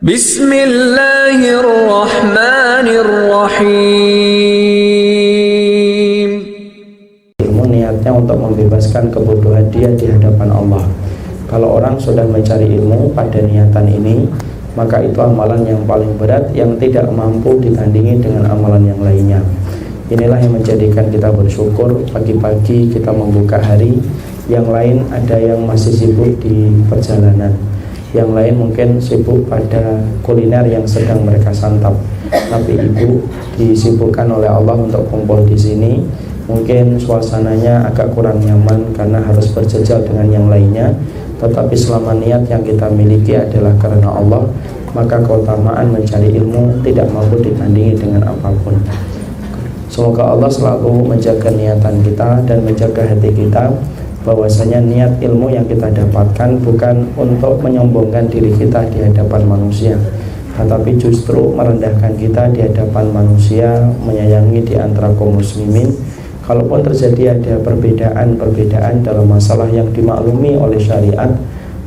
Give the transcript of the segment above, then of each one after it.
Bismillahirrahmanirrahim. Ilmu niatnya untuk membebaskan kebodohan dia di hadapan Allah. Kalau orang sudah mencari ilmu pada niatan ini, maka itu amalan yang paling berat yang tidak mampu ditandingi dengan amalan yang lainnya. Inilah yang menjadikan kita bersyukur pagi-pagi kita membuka hari. Yang lain ada yang masih sibuk di perjalanan, yang lain mungkin sibuk pada kuliner yang sedang mereka santap. Tapi ibu disibukkan oleh Allah untuk kumpul di sini. Mungkin suasananya agak kurang nyaman karena harus berjejal dengan yang lainnya. Tetapi selama niat yang kita miliki adalah karena Allah, maka keutamaan mencari ilmu tidak mampu ditandingi dengan apapun. Semoga Allah selalu menjaga niatan kita dan menjaga hati kita, bahwasanya niat ilmu yang kita dapatkan bukan untuk menyombongkan diri kita di hadapan manusia, tetapi justru merendahkan kita di hadapan manusia, menyayangi di antara kaum muslimin. Kalaupun terjadi ada perbedaan dalam masalah yang dimaklumi oleh syariat,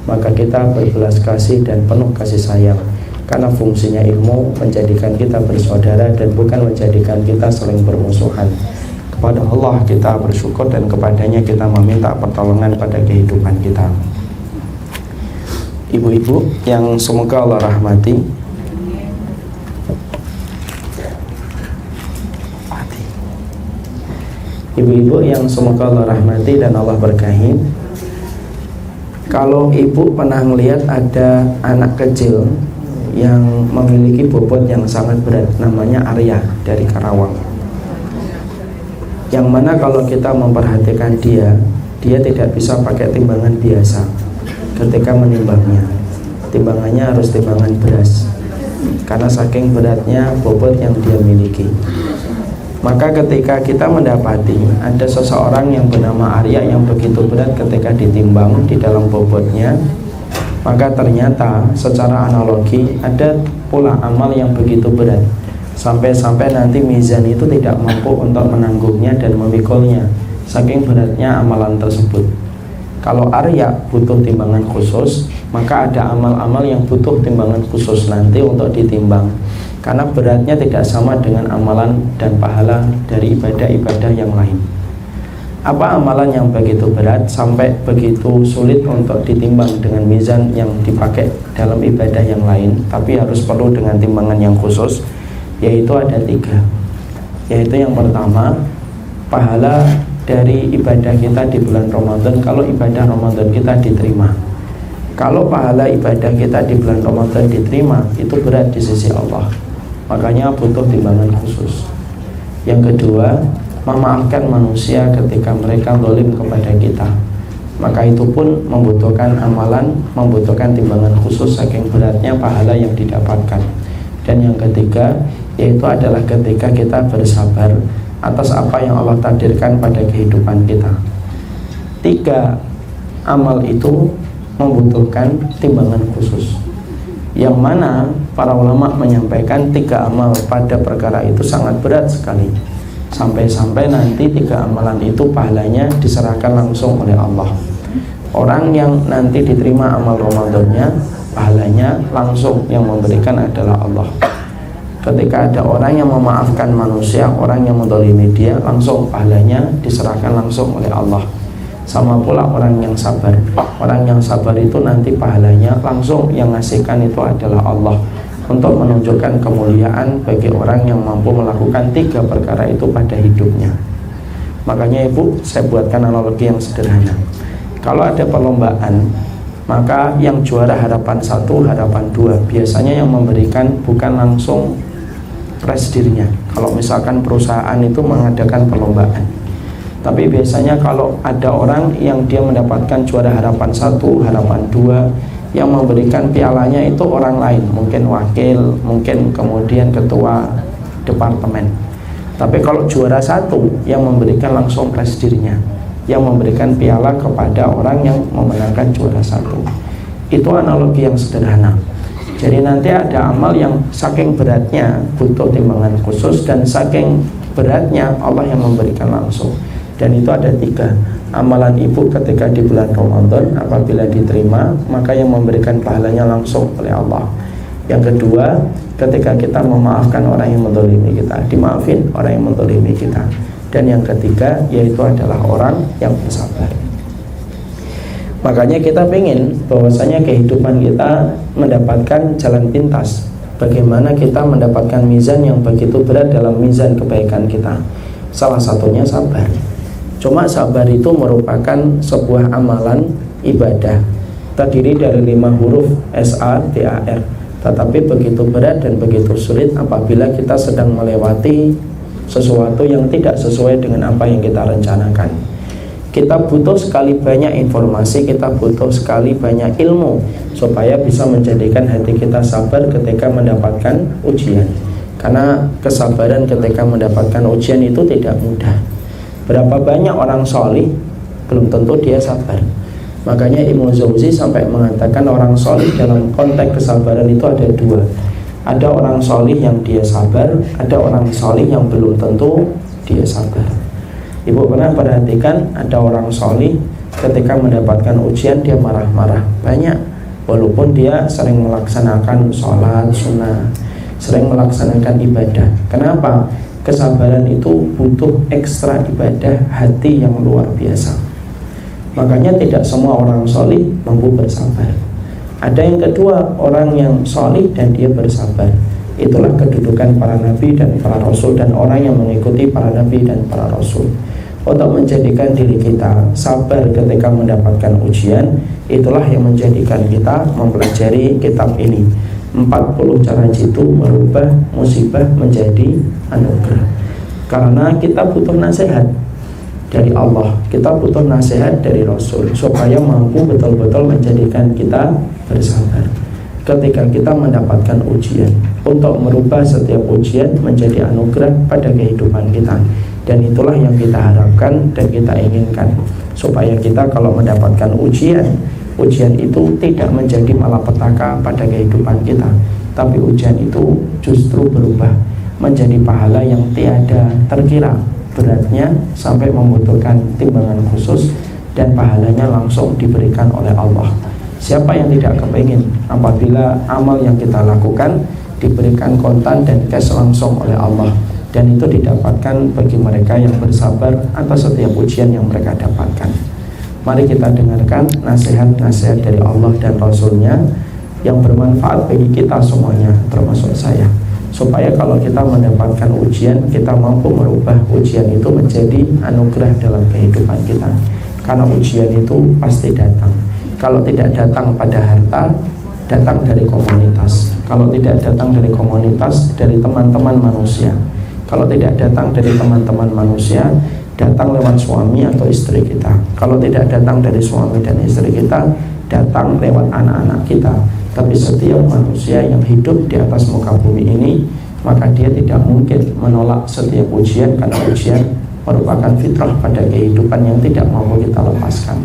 maka kita berbelas kasih dan penuh kasih sayang, karena fungsinya ilmu menjadikan kita bersaudara dan bukan menjadikan kita saling bermusuhan. Kepada Allah kita bersyukur dan kepadanya kita meminta pertolongan pada kehidupan kita. Ibu-ibu yang semoga Allah rahmati, ibu-ibu yang semoga Allah rahmati dan Allah berkahi, kalau ibu pernah melihat ada anak kecil yang memiliki bobot yang sangat berat, namanya Arya dari Karawang, yang mana kalau kita memperhatikan dia tidak bisa pakai timbangan biasa ketika menimbangnya. Timbangannya harus timbangan beras, karena saking beratnya bobot yang dia miliki. Maka ketika kita mendapati ada seseorang yang bernama Arya yang begitu berat ketika ditimbang di dalam bobotnya, maka ternyata secara analogi ada pula amal yang begitu berat, sampai-sampai nanti mizan itu tidak mampu untuk menanggungnya dan memikulnya, saking beratnya amalan tersebut. Kalau Arya butuh timbangan khusus, maka ada amal-amal yang butuh timbangan khusus nanti untuk ditimbang, karena beratnya tidak sama dengan amalan dan pahala dari ibadah-ibadah yang lain. Apa amalan yang begitu berat sampai begitu sulit untuk ditimbang dengan mizan yang dipakai dalam ibadah yang lain, tapi harus perlu dengan timbangan yang khusus? Yaitu ada 3. Yaitu yang pertama, pahala dari ibadah kita di bulan Ramadan kalau ibadah Ramadan kita diterima. Kalau pahala ibadah kita di bulan Ramadan diterima, itu berat di sisi Allah, makanya butuh timbangan khusus. Yang kedua, memaafkan manusia ketika mereka zalim kepada kita, maka itu pun membutuhkan amalan, membutuhkan timbangan khusus saking beratnya pahala yang didapatkan. Dan yang ketiga, yaitu adalah ketika kita bersabar atas apa yang Allah takdirkan pada kehidupan kita. 3 amal itu membutuhkan timbangan khusus, yang mana para ulama menyampaikan 3 amal pada perkara itu sangat berat sekali, sampai-sampai nanti 3 amalan itu pahalanya diserahkan langsung oleh Allah. Orang yang nanti diterima amal Ramadannya, pahalanya langsung yang memberikan adalah Allah. Ketika ada orang yang memaafkan manusia, orang yang menzalimi dia, langsung pahalanya diserahkan langsung oleh Allah. Sama pula orang yang sabar. Orang yang sabar itu nanti pahalanya langsung yang ngasihkan itu adalah Allah, untuk menunjukkan kemuliaan bagi orang yang mampu melakukan 3 perkara itu pada hidupnya. Makanya ibu, saya buatkan analogi yang sederhana. Kalau ada perlombaan, maka yang juara harapan 1, harapan 2, biasanya yang memberikan bukan langsung presidirnya. Kalau misalkan perusahaan itu mengadakan perlombaan, tapi biasanya kalau ada orang yang dia mendapatkan juara harapan 1, harapan 2, yang memberikan pialanya itu orang lain, mungkin wakil, mungkin kemudian ketua departemen. Tapi kalau juara 1, yang memberikan langsung presidirnya, yang memberikan piala kepada orang yang memenangkan juara 1. Itu analogi yang sederhana. Jadi nanti ada amal yang saking beratnya butuh timbangan khusus, dan saking beratnya Allah yang memberikan langsung. Dan itu ada 3 amalan ibu ketika di bulan Ramadan, apabila diterima maka yang memberikan pahalanya langsung oleh Allah. Yang kedua, ketika kita memaafkan orang yang menzalimi kita, dimaafin orang yang menzalimi kita. Dan yang ketiga, yaitu adalah orang yang bersabar. Makanya kita ingin bahwasanya kehidupan kita mendapatkan jalan pintas. Bagaimana kita mendapatkan mizan yang begitu berat dalam mizan kebaikan kita. Salah satunya sabar. Cuma sabar itu merupakan sebuah amalan ibadah, terdiri dari 5 huruf SABAR. Tetapi begitu berat dan begitu sulit apabila kita sedang melewati sesuatu yang tidak sesuai dengan apa yang kita rencanakan. Kita butuh sekali banyak informasi, kita butuh sekali banyak ilmu supaya bisa menjadikan hati kita sabar ketika mendapatkan ujian. Karena kesabaran ketika mendapatkan ujian itu tidak mudah. Berapa banyak orang solih, belum tentu dia sabar. Makanya Ibnu Jauzi sampai mengatakan orang solih dalam konteks kesabaran itu ada 2. Ada orang solih yang dia sabar, ada orang solih yang belum tentu dia sabar. Ibu pernah perhatikan ada orang solih ketika mendapatkan ujian dia marah-marah banyak, walaupun dia sering melaksanakan sholat sunnah, sering melaksanakan ibadah. Kenapa? Kesabaran itu butuh ekstra ibadah hati yang luar biasa. Makanya tidak semua orang solih mampu bersabar. Ada yang kedua, orang yang solih dan dia bersabar. Itulah kedudukan para nabi dan para rasul dan orang yang mengikuti para nabi dan para rasul. Untuk menjadikan diri kita sabar ketika mendapatkan ujian, itulah yang menjadikan kita mempelajari kitab ini. 40 cara jitu merubah musibah menjadi anugerah. Karena kita butuh nasihat dari Allah, kita butuh nasihat dari Rasul supaya mampu betul-betul menjadikan kita bersabar ketika kita mendapatkan ujian, untuk merubah setiap ujian menjadi anugerah pada kehidupan kita. Dan itulah yang kita harapkan dan kita inginkan, supaya kita kalau mendapatkan ujian itu tidak menjadi malapetaka pada kehidupan kita, tapi ujian itu justru berubah menjadi pahala yang tiada terkira beratnya sampai membutuhkan timbangan khusus, dan pahalanya langsung diberikan oleh Allah. Siapa yang tidak kepingin apabila amal yang kita lakukan diberikan kontan dan cash langsung oleh Allah, dan itu didapatkan bagi mereka yang bersabar atas setiap ujian yang mereka dapatkan. Mari kita dengarkan nasihat-nasihat dari Allah dan Rasulnya yang bermanfaat bagi kita semuanya, termasuk saya, supaya kalau kita mendapatkan ujian, kita mampu merubah ujian itu menjadi anugerah dalam kehidupan kita. Karena ujian itu pasti datang. Kalau tidak datang pada harta, datang dari komunitas. Kalau tidak datang dari komunitas, dari teman-teman manusia. Kalau tidak datang dari teman-teman manusia, datang lewat suami atau istri kita. Kalau tidak datang dari suami dan istri kita, datang lewat anak-anak kita. Tapi setiap manusia yang hidup di atas muka bumi ini, maka dia tidak mungkin menolak setiap ujian, karena ujian merupakan fitrah pada kehidupan yang tidak mampu kita lepaskan.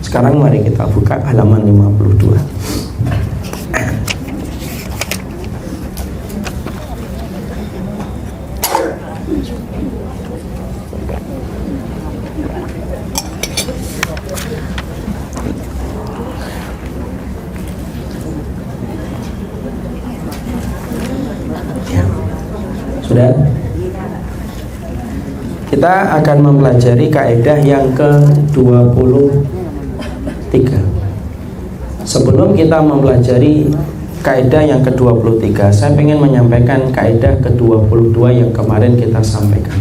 Sekarang mari kita buka halaman 52. Sudah? Kita akan mempelajari kaidah yang ke-23. Sebelum kita mempelajari kaidah yang ke-23, saya ingin menyampaikan kaidah ke-22 yang kemarin kita sampaikan.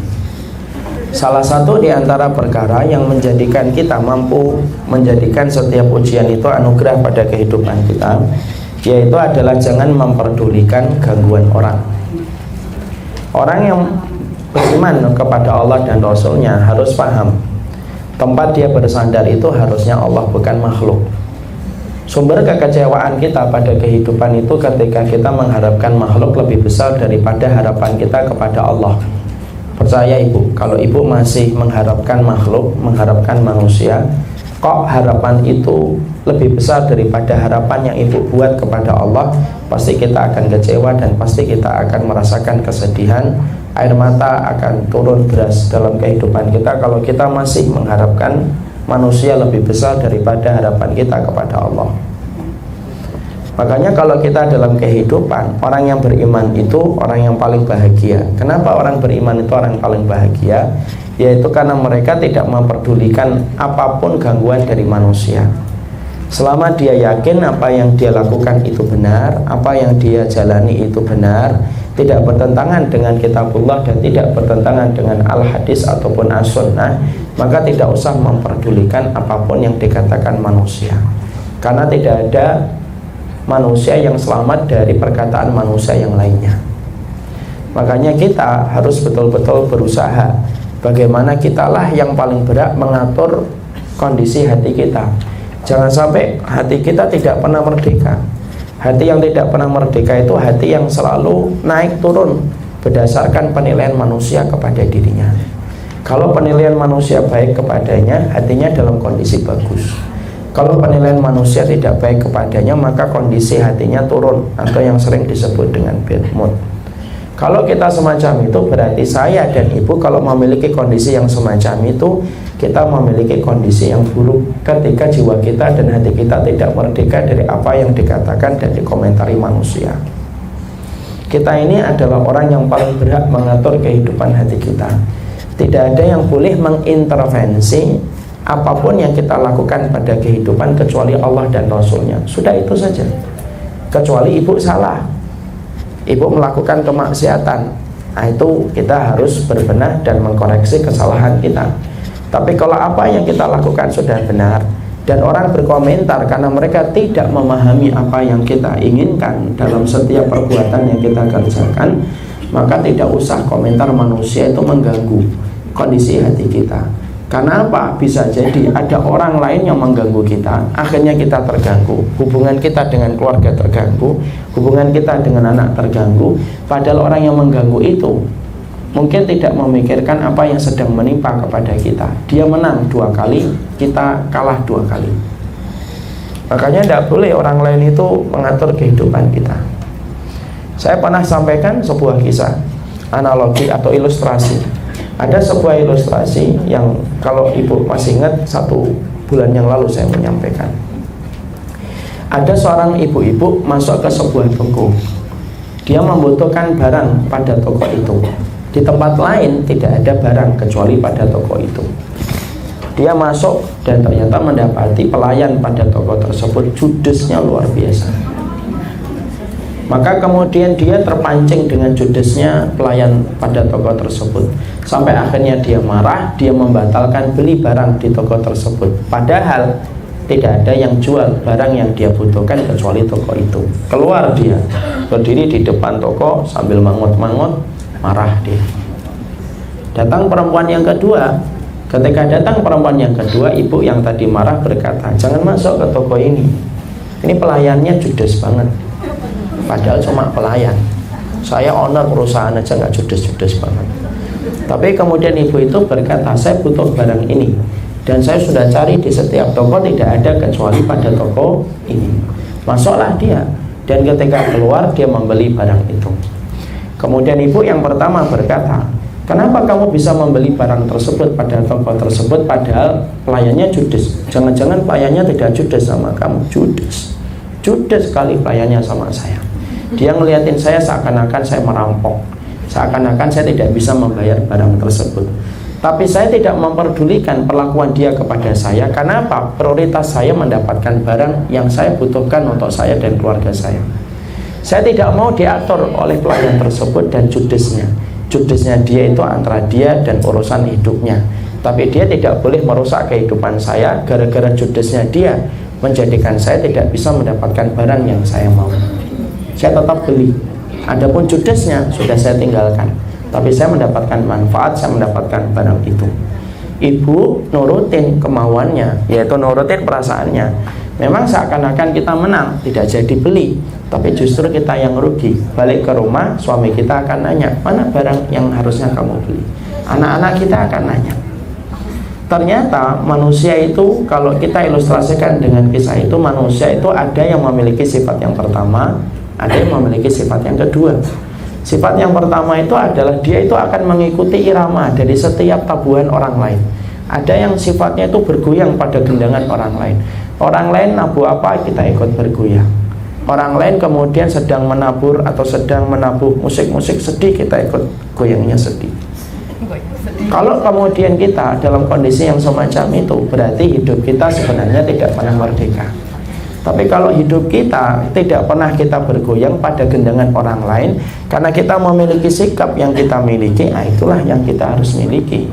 Salah satu di antara perkara yang menjadikan kita mampu menjadikan setiap ujian itu anugerah pada kehidupan kita, yaitu adalah jangan memperdulikan gangguan orang. Orang yang beriman kepada Allah dan Rasulnya harus paham, tempat dia bersandar itu harusnya Allah, bukan makhluk. Sumber kekecewaan kita pada kehidupan itu ketika kita mengharapkan makhluk lebih besar daripada harapan kita kepada Allah. Percaya ibu, kalau ibu masih mengharapkan makhluk, mengharapkan manusia, kok harapan itu lebih besar daripada harapan yang ibu buat kepada Allah, pasti kita akan kecewa dan pasti kita akan merasakan kesedihan. Air mata akan turun deras dalam kehidupan kita kalau kita masih mengharapkan manusia lebih besar daripada harapan kita kepada Allah. Makanya kalau kita dalam kehidupan, orang yang beriman itu orang yang paling bahagia. Kenapa orang beriman itu orang yang paling bahagia? Yaitu karena mereka tidak memperdulikan apapun gangguan dari manusia. Selama dia yakin apa yang dia lakukan itu benar, apa yang dia jalani itu benar, tidak bertentangan dengan kitabullah dan tidak bertentangan dengan al-hadis ataupun as-sunnah, maka tidak usah memperdulikan apapun yang dikatakan manusia. Karena tidak ada manusia yang selamat dari perkataan manusia yang lainnya. Makanya kita harus betul-betul berusaha bagaimana kitalah yang paling berat mengatur kondisi hati kita. Jangan sampai hati kita tidak pernah merdeka. Hati yang tidak pernah merdeka itu hati yang selalu naik turun berdasarkan penilaian manusia kepada dirinya. Kalau penilaian manusia baik kepadanya, hatinya dalam kondisi bagus. Kalau penilaian manusia tidak baik kepadanya, maka kondisi hatinya turun atau yang sering disebut dengan bad mood. Kalau kita semacam itu, berarti saya dan ibu kalau memiliki kondisi yang semacam itu, kita memiliki kondisi yang buruk ketika jiwa kita dan hati kita tidak merdeka dari apa yang dikatakan dan dikomentari manusia. Kita ini adalah orang yang paling berhak mengatur kehidupan hati kita. Tidak ada yang boleh mengintervensi apapun yang kita lakukan pada kehidupan kecuali Allah dan Rasulnya. Sudah itu saja. Kecuali ibu salah, ibu melakukan kemaksiatan, nah itu kita harus berbenah dan mengkoreksi kesalahan kita. Tapi kalau apa yang kita lakukan sudah benar dan orang berkomentar karena mereka tidak memahami apa yang kita inginkan dalam setiap perbuatan yang kita kerjakan, maka tidak usah komentar manusia itu mengganggu kondisi hati kita. Karena apa? Bisa jadi ada orang lain yang mengganggu kita, akhirnya kita terganggu, hubungan kita dengan keluarga terganggu, hubungan kita dengan anak terganggu. Padahal orang yang mengganggu itu mungkin tidak memikirkan apa yang sedang menimpa kepada kita. Dia menang 2 kali, kita kalah 2 kali. Makanya tidak boleh orang lain itu mengatur kehidupan kita. Saya pernah sampaikan sebuah kisah, analogi atau ilustrasi. Ada sebuah ilustrasi yang kalau ibu masih ingat 1 bulan yang lalu saya menyampaikan. Ada seorang ibu-ibu masuk ke sebuah toko. Dia membutuhkan barang pada toko itu. Di tempat lain tidak ada barang kecuali pada toko itu. Dia masuk dan ternyata mendapati pelayan pada toko tersebut judesnya luar biasa. Maka kemudian dia terpancing dengan judesnya pelayan pada toko tersebut. Sampai akhirnya dia marah, dia membatalkan beli barang di toko tersebut. Padahal tidak ada yang jual barang yang dia butuhkan kecuali toko itu. Keluar dia, berdiri di depan toko sambil mangut-mangut, marah dia. Datang perempuan yang kedua. Ketika datang perempuan yang kedua, ibu yang tadi marah berkata, "Jangan masuk ke toko ini. Ini pelayannya judes banget." Padahal cuma pelayan. Saya owner perusahaan aja nggak judes-judes banget. Tapi kemudian ibu itu berkata, "Saya butuh barang ini dan saya sudah cari di setiap toko, tidak ada kecuali pada toko ini." Masuklah dia dan ketika keluar dia membeli barang itu. Kemudian ibu yang pertama berkata, "Kenapa kamu bisa membeli barang tersebut pada toko tersebut padahal pelayannya judes? Jangan-jangan pelayannya tidak judes sama kamu?" Judes. Judes sekali pelayannya sama saya. Dia ngeliatin saya seakan-akan saya merampok, seakan-akan saya tidak bisa membayar barang tersebut. Tapi saya tidak memperdulikan perlakuan dia kepada saya. Karena apa? Prioritas saya mendapatkan barang yang saya butuhkan untuk saya dan keluarga saya. Saya tidak mau diatur oleh pelayan tersebut dan judesnya. Judesnya dia itu antara dia dan urusan hidupnya. Tapi dia tidak boleh merusak kehidupan saya gara-gara judesnya dia menjadikan saya tidak bisa mendapatkan barang yang saya mau. Saya tetap beli. Adapun judesnya sudah saya tinggalkan. Tapi saya mendapatkan manfaat, saya mendapatkan barang itu. Ibu nurutin kemauannya, yaitu nurutin perasaannya. Memang seakan-akan kita menang, tidak jadi beli, tapi justru kita yang rugi. Balik ke rumah, suami kita akan nanya, "Mana barang yang harusnya kamu beli?" Anak-anak kita akan nanya. Ternyata manusia itu, kalau kita ilustrasikan dengan kisah itu, manusia itu ada yang memiliki sifat yang pertama, ada yang memiliki sifat yang kedua. Sifat yang pertama itu adalah dia itu akan mengikuti irama dari setiap tabuhan orang lain. Ada yang sifatnya itu bergoyang pada gendangan orang lain. Orang lain nabu apa, kita ikut bergoyang. Orang lain kemudian sedang menabur atau sedang menabuh musik-musik sedih, kita ikut goyangnya sedih. Kalau kemudian kita dalam kondisi yang semacam itu, berarti hidup kita sebenarnya tidak pernah merdeka. Tapi kalau hidup kita tidak pernah kita bergoyang pada gendangan orang lain, karena kita memiliki sikap yang kita miliki, itulah yang kita harus miliki.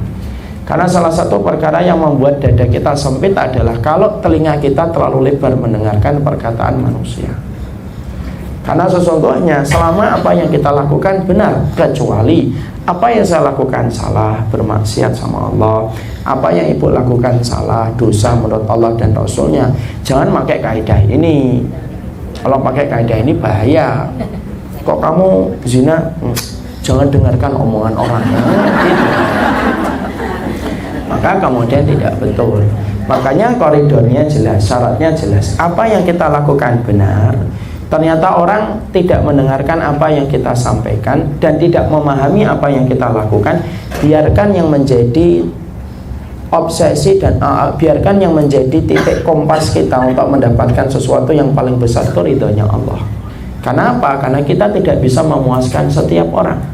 Karena salah satu perkara yang membuat dada kita sempit adalah kalau telinga kita terlalu lebar mendengarkan perkataan manusia. Karena sesungguhnya selama apa yang kita lakukan benar, kecuali apa yang saya lakukan salah, bermaksiat sama Allah, apa yang ibu lakukan salah, dosa menurut Allah dan Rasulnya, jangan pakai kaidah ini. Kalau pakai kaidah ini bahaya. Kok kamu zina? Jangan dengarkan omongan orang. Gitu. Maka kemudian tidak betul. Makanya koridornya jelas, syaratnya jelas. Apa yang kita lakukan benar. Ternyata orang tidak mendengarkan apa yang kita sampaikan dan tidak memahami apa yang kita lakukan. Biarkan yang menjadi obsesi dan biarkan yang menjadi titik kompas kita untuk mendapatkan sesuatu yang paling besar itu ridhonya Allah. Karena apa? Karena kita tidak bisa memuaskan setiap orang.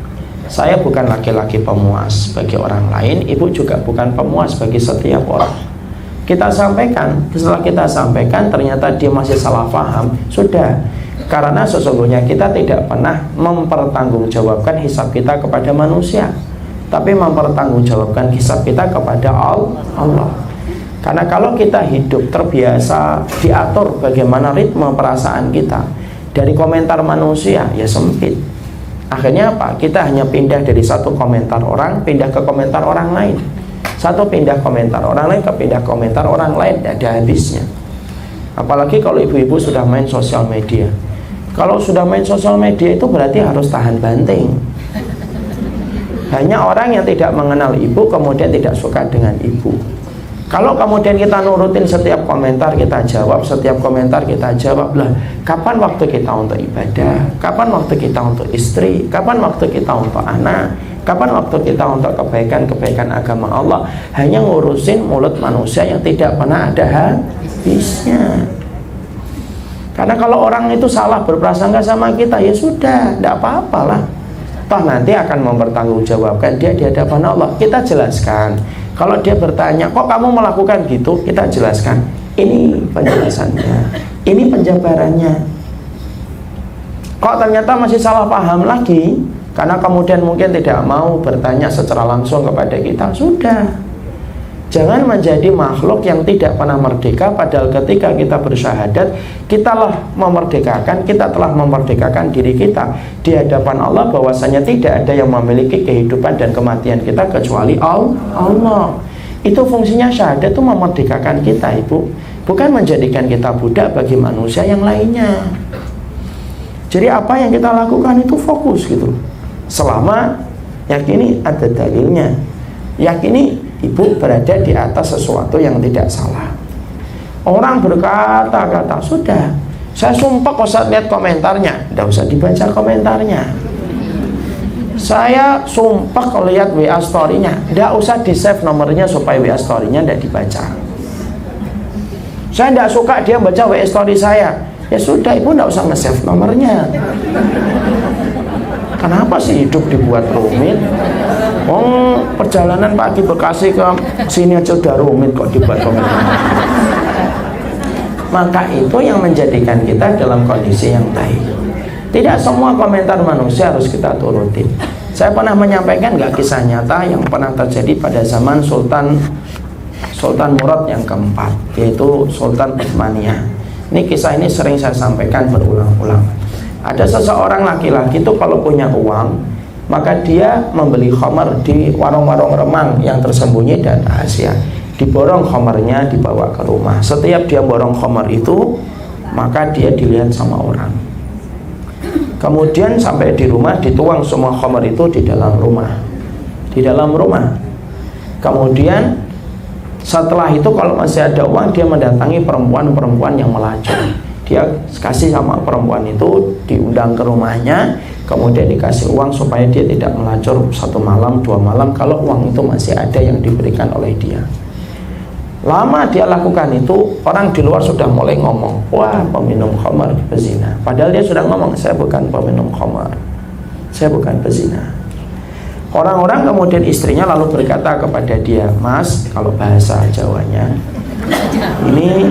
Saya bukan laki-laki pemuas bagi orang lain, ibu juga bukan pemuas bagi setiap orang. Kita sampaikan, setelah kita sampaikan ternyata dia masih salah paham, sudah. Karena sesungguhnya kita tidak pernah mempertanggungjawabkan hisab kita kepada manusia, tapi mempertanggungjawabkan hisab kita kepada Allah. Karena kalau kita hidup terbiasa diatur bagaimana ritme perasaan kita dari komentar manusia, ya sempit. Akhirnya apa? Kita hanya pindah dari satu komentar orang, pindah ke komentar orang lain. Satu pindah komentar orang lain ke pindah komentar orang lain, tidak ada habisnya. Apalagi kalau ibu-ibu sudah main sosial media. Kalau sudah main sosial media itu berarti harus tahan banting. Hanya orang yang tidak mengenal ibu kemudian tidak suka dengan ibu. Kalau kemudian kita nurutin setiap komentar kita jawab, setiap komentar kita jawab, lah kapan waktu kita untuk ibadah? Kapan waktu kita untuk istri? Kapan waktu kita untuk anak? Kapan waktu kita untuk kebaikan-kebaikan agama Allah? Hanya ngurusin mulut manusia yang tidak pernah ada habisnya. Karena kalau orang itu salah berprasangka sama kita, ya sudah, tidak apa-apalah. Toh nanti akan mempertanggungjawabkan dia di hadapan Allah. Kita jelaskan. Kalau dia bertanya, kok kamu melakukan gitu? Kita jelaskan. Ini penjelasannya, ini penjabarannya. Kok ternyata masih salah paham lagi? Karena kemudian mungkin tidak mau bertanya secara langsung kepada kita, sudah. Jangan menjadi makhluk yang tidak pernah merdeka, padahal ketika kita bersyahadat, kita telah memerdekakan diri kita di hadapan Allah, bahwasanya tidak ada yang memiliki kehidupan dan kematian kita kecuali Allah. Itu fungsinya syahadat, itu memerdekakan kita, ibu, bukan menjadikan kita budak bagi manusia yang lainnya. Jadi apa yang kita lakukan itu fokus gitu. Selama yakini ada dalilnya, yakini ibu berada di atas sesuatu yang tidak salah. Orang berkata-kata, sudah, saya sumpah kalau saat lihat komentarnya, tidak usah dibaca komentarnya. Saya sumpah kalau lihat WA story-nya, tidak usah di save nomornya supaya WA story-nya tidak dibaca. Saya tidak suka dia baca WA story saya, ya sudah, ibu tidak usah nge-save nomornya. Kenapa sih hidup dibuat rumit? Perjalanan pagi Bekasi ke sini aja udah rumit kok dibuat komentar. Maka itu yang menjadikan kita dalam kondisi yang baik. Tidak semua komentar manusia harus kita turutin. Saya pernah menyampaikan kisah nyata yang pernah terjadi pada zaman Sultan Murad yang keempat, yaitu Sultan Utsmaniyah. Ini kisah ini sering saya sampaikan berulang-ulang. Ada seseorang laki-laki itu kalau punya uang, maka dia membeli khamar di warung-warung remang yang tersembunyi dan rahasia. Diborong khamarnya, dibawa ke rumah. Setiap dia borong khamar itu, maka dia dilihat sama orang. Kemudian sampai di rumah, dituang semua khamar itu di dalam rumah. Di dalam rumah. Kemudian setelah itu kalau masih ada uang, dia mendatangi perempuan-perempuan yang melacur. Dia kasih sama perempuan itu, diundang ke rumahnya, kemudian dikasih uang supaya dia tidak melacur 1 malam, 2 malam kalau uang itu masih ada yang diberikan oleh dia. Lama dia lakukan itu, orang di luar sudah mulai ngomong, wah peminum khamar pezina. Padahal dia sudah ngomong, saya bukan peminum khamar, saya bukan pezina. Orang-orang kemudian istrinya lalu berkata kepada dia, Mas, kalau bahasa Jawanya, ini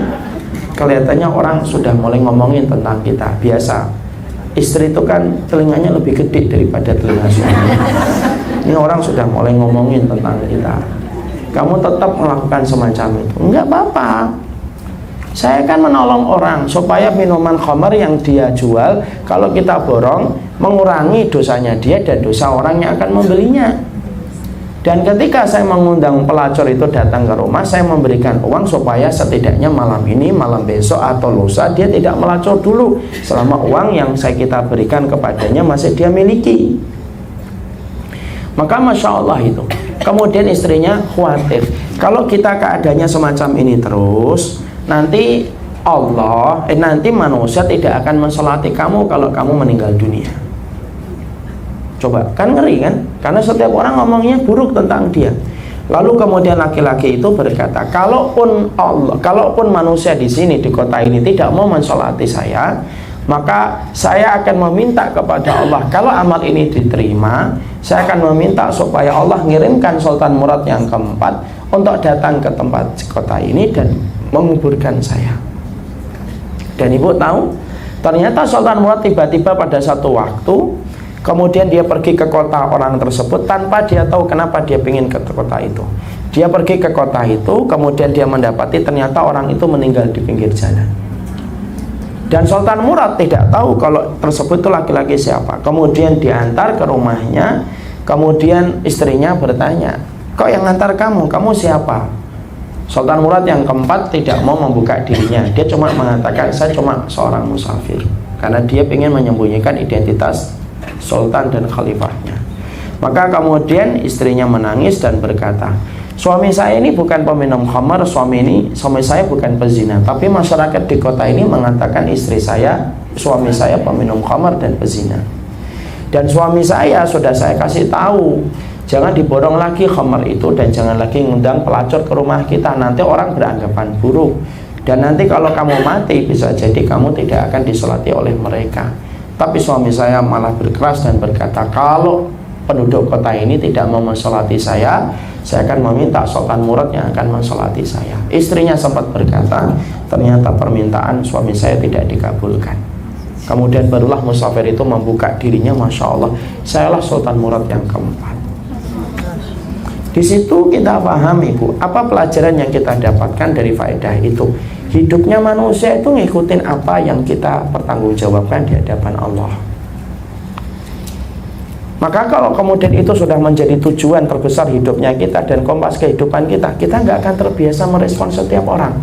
kelihatannya orang sudah mulai ngomongin tentang kita. Biasa, istri itu kan telinganya lebih gede daripada telinga suami. Ini orang sudah mulai ngomongin tentang kita. Kamu tetap melakukan semacam itu. Enggak apa-apa. Saya kan menolong orang supaya minuman khamar yang dia jual, kalau kita borong, mengurangi dosanya dia dan dosa orang yang akan membelinya. Dan ketika saya mengundang pelacur itu datang ke rumah, saya memberikan uang supaya setidaknya malam ini, malam besok atau lusa dia tidak melacur dulu, selama uang yang kita berikan kepadanya masih dia miliki. Maka Masya Allah itu. Kemudian istrinya khawatir, kalau kita keadaannya semacam ini terus, nanti nanti manusia tidak akan mensolati kamu kalau kamu meninggal dunia. Coba, kan ngeri kan? Karena setiap orang ngomongnya buruk tentang dia. Lalu kemudian laki-laki itu berkata, kalaupun manusia di sini di kota ini tidak mau mensolati saya, maka saya akan meminta kepada Allah, kalau amal ini diterima, saya akan meminta supaya Allah ngirimkan Sultan Murad yang keempat untuk datang ke tempat kota ini dan menguburkan saya. Dan ibu tahu, ternyata Sultan Murad tiba-tiba pada satu waktu, kemudian dia pergi ke kota orang tersebut tanpa dia tahu kenapa dia ingin ke kota itu. Dia pergi ke kota itu, kemudian dia mendapati ternyata orang itu meninggal di pinggir jalan. Dan Sultan Murad tidak tahu kalau tersebut itu laki-laki siapa. Kemudian diantar ke rumahnya. Kemudian istrinya bertanya, kok yang ngantar kamu? Kamu siapa? Sultan Murad yang keempat tidak mau membuka dirinya. Dia cuma mengatakan, saya cuma seorang musafir. Karena dia ingin menyembunyikan identitas Sultan dan khalifahnya. Maka kemudian istrinya menangis dan berkata, suami saya ini bukan peminum khamar, suami saya bukan pezina, tapi masyarakat di kota ini mengatakan suami saya peminum khamar dan pezina. Dan suami saya sudah saya kasih tahu, jangan diborong lagi khamar itu dan jangan lagi ngundang pelacur ke rumah kita, nanti orang beranggapan buruk. Dan nanti kalau kamu mati bisa jadi kamu tidak akan disolati oleh mereka. Tapi suami saya malah berkeras dan berkata, kalau penduduk kota ini tidak mau mensolati saya akan meminta Sultan Murad yang akan mensolati saya. Istrinya sempat berkata, ternyata permintaan suami saya tidak dikabulkan. Kemudian barulah musafir itu membuka dirinya, Masya Allah, sayalah Sultan Murad yang keempat. Di situ kita paham ibu, apa pelajaran yang kita dapatkan dari faedah itu. Hidupnya manusia itu ngikutin apa yang kita pertanggungjawabkan di hadapan Allah. Maka kalau kemudian itu sudah menjadi tujuan terbesar hidupnya kita dan kompas kehidupan kita nggak akan terbiasa merespon setiap orang.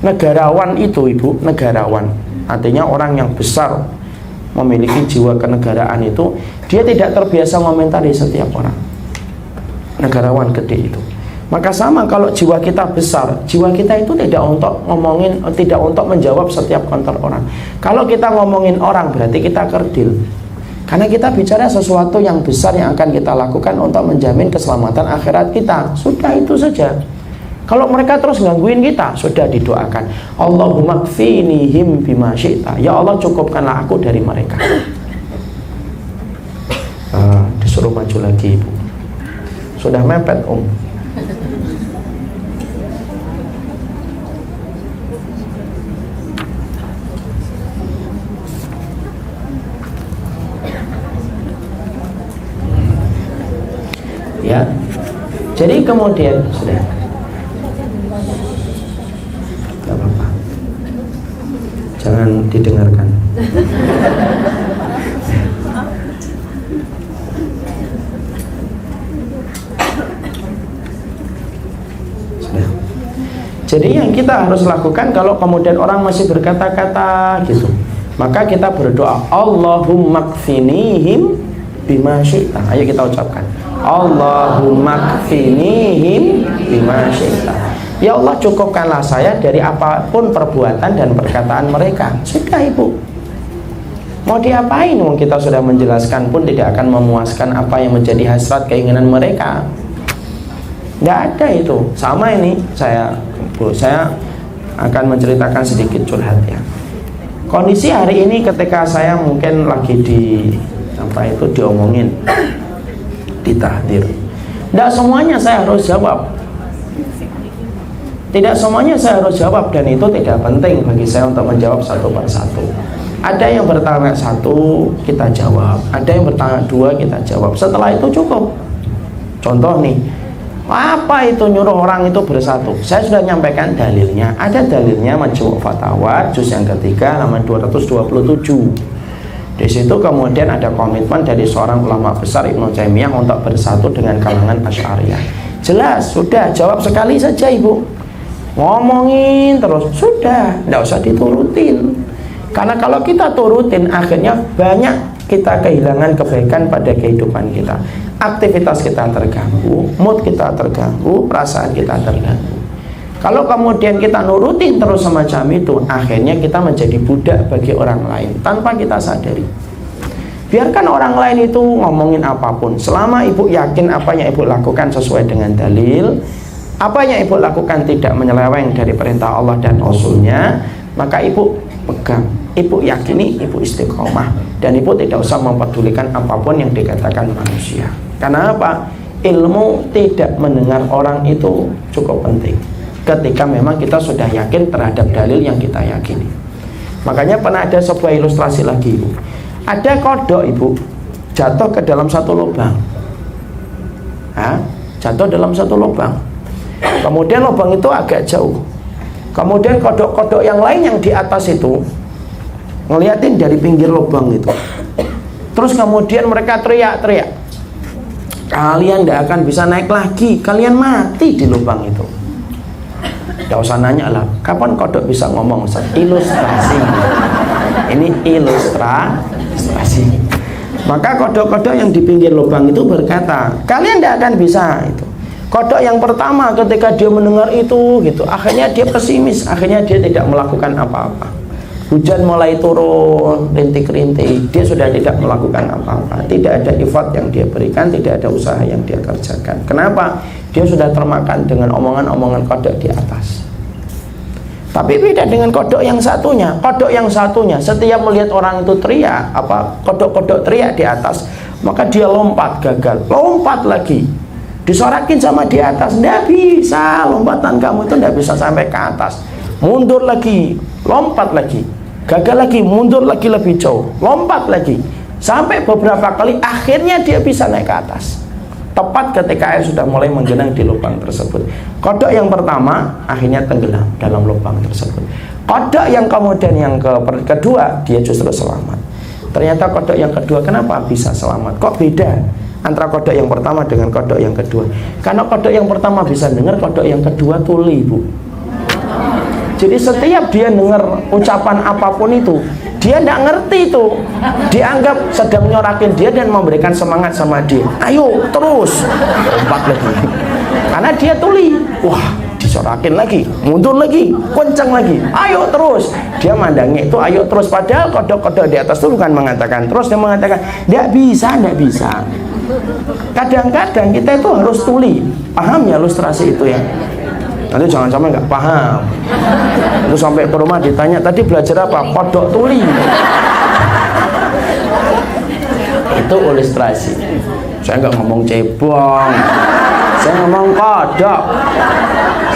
Negarawan itu ibu, negarawan, artinya orang yang besar memiliki jiwa kenegaraan itu, dia tidak terbiasa komentari setiap orang. Negarawan gede itu. Maka sama kalau jiwa kita besar, jiwa kita itu tidak untuk ngomongin, tidak untuk menjawab setiap komentar orang. Kalau kita ngomongin orang berarti kita kerdil. Karena kita bicara sesuatu yang besar yang akan kita lakukan untuk menjamin keselamatan akhirat kita. Sudah itu saja. Kalau mereka terus gangguin kita, sudah didoakan, Allahumma kfinihim bima syi'ta. Ya Allah, cukupkanlah aku dari mereka. Disuruh maju lagi ibu. Sudah mepet ya. Jadi kemudian sudah nggak apa-apa, jangan didengarkan. Sudah. Jadi yang kita harus lakukan kalau kemudian orang masih berkata-kata gitu, maka kita berdoa, Allahumma kfinihim bima syi'ta. Ayo kita ucapkan, Allahumma kfinihim bima syi'ta. Ya Allah, cukupkanlah saya dari apapun perbuatan dan perkataan mereka. Sudah ibu, mau diapain? Kita sudah menjelaskan pun tidak akan memuaskan apa yang menjadi hasrat keinginan mereka. Nggak ada itu. Sama ini saya akan menceritakan sedikit curhat ya. Kondisi hari ini ketika saya mungkin lagi diomongin, ditahdir. Tidak semuanya saya harus jawab. Tidak semuanya saya harus jawab, dan itu tidak penting bagi saya untuk menjawab satu persatu. Ada yang bertanya satu, kita jawab. Ada yang bertanya dua, kita jawab. Setelah itu cukup. Contoh nih, apa itu nyuruh orang itu bersatu? Saya sudah nyampaikan dalilnya. Ada dalilnya Majmu' Fatawa juz yang ketiga halaman 227. Di situ kemudian ada komitmen dari seorang ulama besar Ibnu Taimiyah untuk bersatu dengan kalangan Asy'ariyah. Jelas, sudah jawab sekali saja Ibu. Ngomongin terus, sudah, tidak usah diturutin. Karena kalau kita turutin, akhirnya banyak kita kehilangan kebaikan pada kehidupan kita. Aktivitas kita terganggu, mood kita terganggu, perasaan kita terganggu. Kalau kemudian kita nurutin terus semacam itu, akhirnya kita menjadi budak bagi orang lain tanpa kita sadari. Biarkan orang lain itu ngomongin apapun, selama ibu yakin apa yang ibu lakukan sesuai dengan dalil, apa yang ibu lakukan tidak menyeleweng dari perintah Allah dan Rasulnya, maka ibu pegang, ibu yakini, ibu istiqomah, dan ibu tidak usah mempedulikan apapun yang dikatakan manusia. Karena apa? Ilmu tidak mendengar orang itu cukup penting ketika memang kita sudah yakin terhadap dalil yang kita yakini. Makanya pernah ada sebuah ilustrasi lagi, Ibu. Ada kodok, Ibu, jatuh ke dalam satu lubang. Jatuh dalam satu lubang. Kemudian lubang itu agak jauh. Kemudian kodok-kodok yang lain yang di atas itu ngeliatin dari pinggir lubang itu. Terus kemudian mereka teriak-teriak, kalian tidak akan bisa naik lagi, kalian mati di lubang itu. Tidak usah nanya lah, kapan kodok bisa ngomong? Ilustrasi. Ini ilustrasi. Maka kodok-kodok yang di pinggir lubang itu berkata, kalian tidak akan bisa itu. Kodok yang pertama ketika dia mendengar itu gitu, akhirnya dia pesimis, akhirnya dia tidak melakukan apa-apa. Hujan mulai turun, rintik-rintik, dia sudah tidak melakukan apa-apa. Tidak ada effort yang dia berikan, tidak ada usaha yang dia kerjakan. Kenapa? Dia sudah termakan dengan omongan-omongan kodok di atas. Tapi beda dengan kodok yang satunya. Kodok yang satunya setiap melihat orang itu teriak, kodok-kodok teriak di atas, maka dia lompat, gagal, lompat lagi. Disorakin sama di atas, tidak bisa, lompatan kamu itu tidak bisa sampai ke atas. Mundur lagi, lompat lagi, gagal lagi, mundur lagi lebih jauh, lompat lagi, sampai beberapa kali akhirnya dia bisa naik ke atas. Tepat ketika air sudah mulai menggenang di lubang tersebut. Kodok yang pertama akhirnya tenggelam dalam lubang tersebut. Kodok yang kemudian yang kedua, dia justru selamat. Ternyata kodok yang kedua kenapa bisa selamat? Kok beda antara kodok yang pertama dengan kodok yang kedua? Karena kodok yang pertama bisa dengar, kodok yang kedua tuli, Bu. Jadi setiap dia dengar ucapan apapun itu, dia tidak ngerti itu, dianggap sedang nyorakin dia dan memberikan semangat sama dia. Ayo terus, lompat lagi. Karena dia tuli, wah disorakin lagi, mundur lagi, kencang lagi, ayo terus. Dia mandangnya itu ayo terus, padahal kodok-kodok di atas itu bukan mengatakan terus, dia mengatakan tidak bisa, tidak bisa. Kadang-kadang kita itu harus tuli. Paham ya ilustrasi itu ya? Nanti jangan sampai nggak paham. Itu sampai ke rumah ditanya, tadi belajar apa? Kodok tuli. Itu ilustrasi. Saya nggak ngomong cebong, saya ngomong kodok.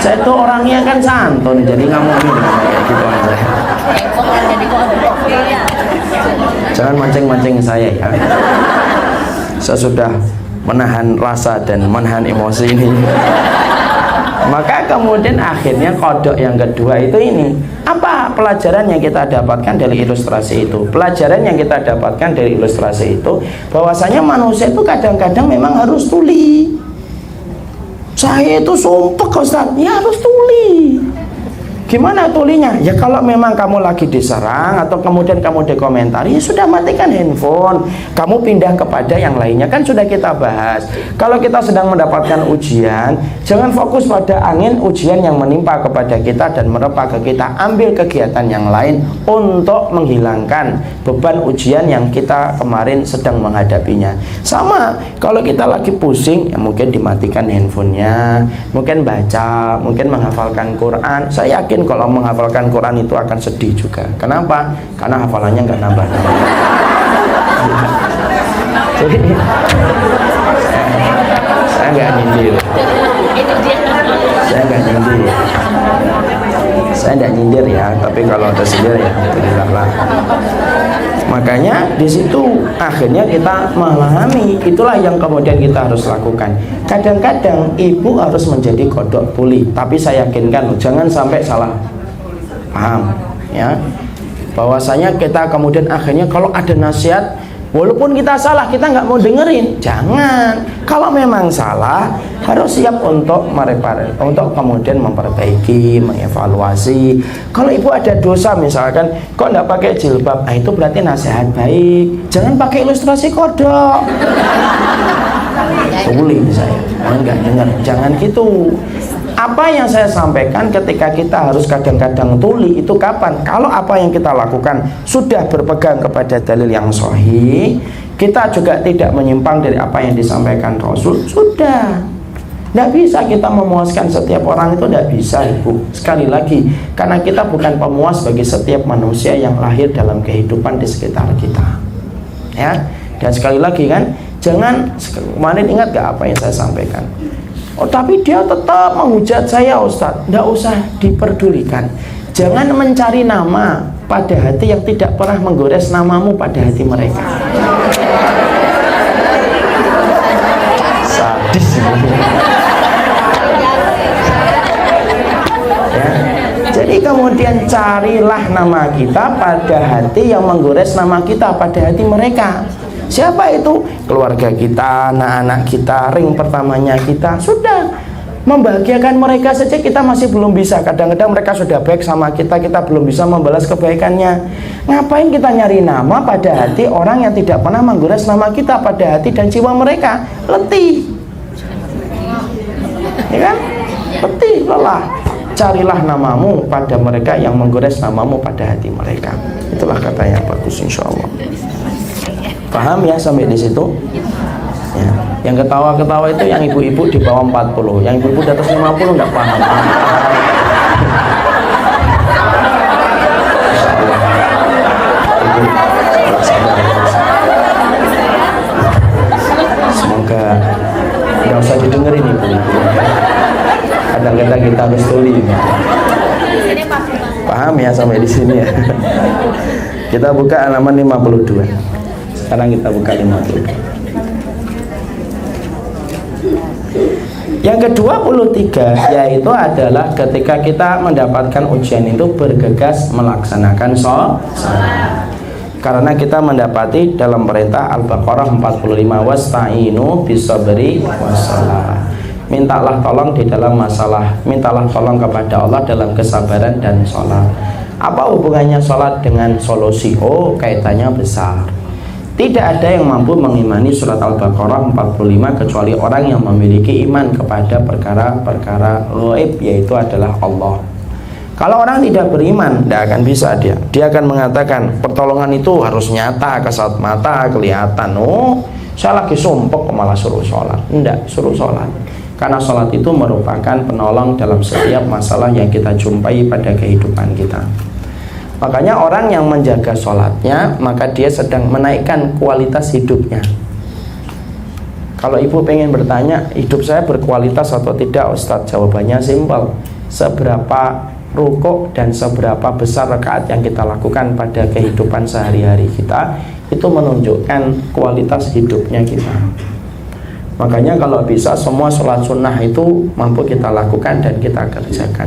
Saya itu orangnya kan santun, jadi nggak mungkin kayak gitu aja. Jangan mancing-mancing saya ya. Saya sudah menahan rasa dan menahan emosi ini. Maka kemudian akhirnya kodok yang kedua itu ini. Apa pelajaran yang kita dapatkan dari ilustrasi itu? Pelajaran yang kita dapatkan dari ilustrasi itu bahwasanya manusia itu kadang-kadang memang harus tuli. Saya itu sumpah Ustaz, ya harus tuli. Gimana tulinya? Ya kalau memang kamu lagi diserang atau kemudian kamu dikomentari, ya sudah matikan handphone, kamu pindah kepada yang lainnya. Kan sudah kita bahas. Kalau kita sedang mendapatkan ujian, jangan fokus pada angin ujian yang menimpa kepada kita dan menerpa ke kita. Ambil kegiatan yang lain untuk menghilangkan beban ujian yang kita kemarin sedang menghadapinya. Sama, kalau kita lagi pusing, ya mungkin dimatikan handphonenya, mungkin baca, mungkin menghafalkan Quran. Saya yakin kalau menghafalkan Quran itu akan sedih juga. Kenapa? Karena hafalannya nggak nambah-nambah. Jadi saya nggak nyindir. Saya nggak nyindir ya. Tapi kalau ada sindir ya alhamdulillah lah. Makanya di situ akhirnya kita memahami, itulah yang kemudian kita harus lakukan. Kadang-kadang ibu harus menjadi kodok puli, tapi saya yakinkan jangan sampai salah paham ya. Bahwasanya kita kemudian akhirnya kalau ada nasihat, walaupun kita salah kita nggak mau dengerin. Jangan. Kalau memang salah harus siap untuk mereparasi, untuk kemudian memperbaiki, mengevaluasi. Kalau ibu ada dosa misalkan kok nggak pakai jilbab, itu berarti nasihat baik. Jangan pakai ilustrasi kodok. Boleh saya, nggak dengar. Jangan gitu. Apa yang saya sampaikan ketika kita harus kadang-kadang tuli itu kapan? Kalau apa yang kita lakukan sudah berpegang kepada dalil yang sahih, kita juga tidak menyimpang dari apa yang disampaikan Rasul, sudah. Tidak bisa kita memuaskan setiap orang, itu tidak bisa ibu. Sekali lagi, karena kita bukan pemuas bagi setiap manusia yang lahir dalam kehidupan di sekitar kita ya. Dan sekali lagi kan, jangan, kemarin ingat gak apa yang saya sampaikan? Oh tapi dia tetap menghujat saya Ustadz. Tidak usah diperdulikan. Jangan mencari nama pada hati yang tidak pernah menggores namamu pada hati mereka. Sadis ya. Jadi kemudian carilah nama kita pada hati yang menggores nama kita pada hati mereka. Siapa itu? Keluarga kita, anak-anak kita, ring pertamanya kita. Sudah, membahagiakan mereka saja kita masih belum bisa. Kadang-kadang mereka sudah baik sama kita, kita belum bisa membalas kebaikannya. Ngapain kita nyari nama pada hati orang yang tidak pernah menggores nama kita pada hati dan jiwa mereka? Letih, ya kan? Letih, lelah. Carilah namamu pada mereka yang menggores namamu pada hati mereka. Itulah kata yang bagus insya Allah. Paham ya sampai di situ? Ya. Yang ketawa-ketawa itu yang ibu-ibu di bawah 40, yang ibu-ibu di atas 50 nggak paham. Semoga nggak usah didengerin ibu-ibu. Kadang-kadang kita harus tuli. Paham ya sampai di sini ya? Kita buka halaman 52. Sekarang kita buka 52. Yang ke-23 yaitu adalah ketika kita mendapatkan ujian itu bergegas melaksanakan sholat. Karena kita mendapati dalam perintah Al-Baqarah 45, wasta'inu bisabri wassalah. Mintalah tolong di dalam masalah, mintalah tolong kepada Allah dalam kesabaran dan sholat. Apa hubungannya sholat dengan solusi? Oh, kaitannya besar. Tidak ada yang mampu mengimani surat Al-Baqarah 45 kecuali orang yang memiliki iman kepada perkara-perkara gaib, yaitu adalah Allah. Kalau orang tidak beriman, tidak akan bisa dia. Dia akan mengatakan pertolongan itu harus nyata, kasat mata, kelihatan. Oh, saya lagi sumpek malah suruh sholat. Tidak, suruh sholat. Karena sholat itu merupakan penolong dalam setiap masalah yang kita jumpai pada kehidupan kita. Makanya orang yang menjaga sholatnya, maka dia sedang menaikkan kualitas hidupnya. Kalau ibu pengen bertanya, hidup saya berkualitas atau tidak Ustadz? Jawabannya simpel. Seberapa rukuk dan seberapa besar rakaat yang kita lakukan pada kehidupan sehari-hari kita, itu menunjukkan kualitas hidupnya kita. Makanya kalau bisa semua sholat sunnah itu mampu kita lakukan dan kita kerjakan.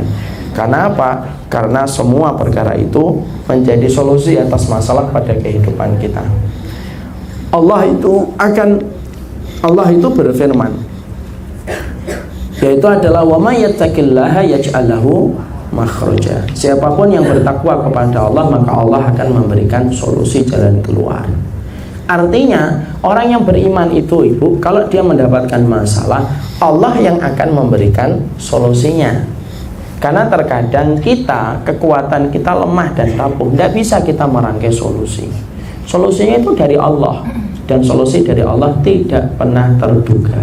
Karena apa? Karena semua perkara itu menjadi solusi atas masalah pada kehidupan kita. Allah itu berfirman, yaitu adalah wa may yattaqillaha yaj'al lahu makhraja. Siapapun yang bertakwa kepada Allah, maka Allah akan memberikan solusi jalan keluar. Artinya orang yang beriman itu Ibu, kalau dia mendapatkan masalah, Allah yang akan memberikan solusinya. Karena terkadang kita, kekuatan kita lemah dan rapuh, tidak bisa kita merangkai solusi. Solusinya itu dari Allah, dan solusi dari Allah tidak pernah terduga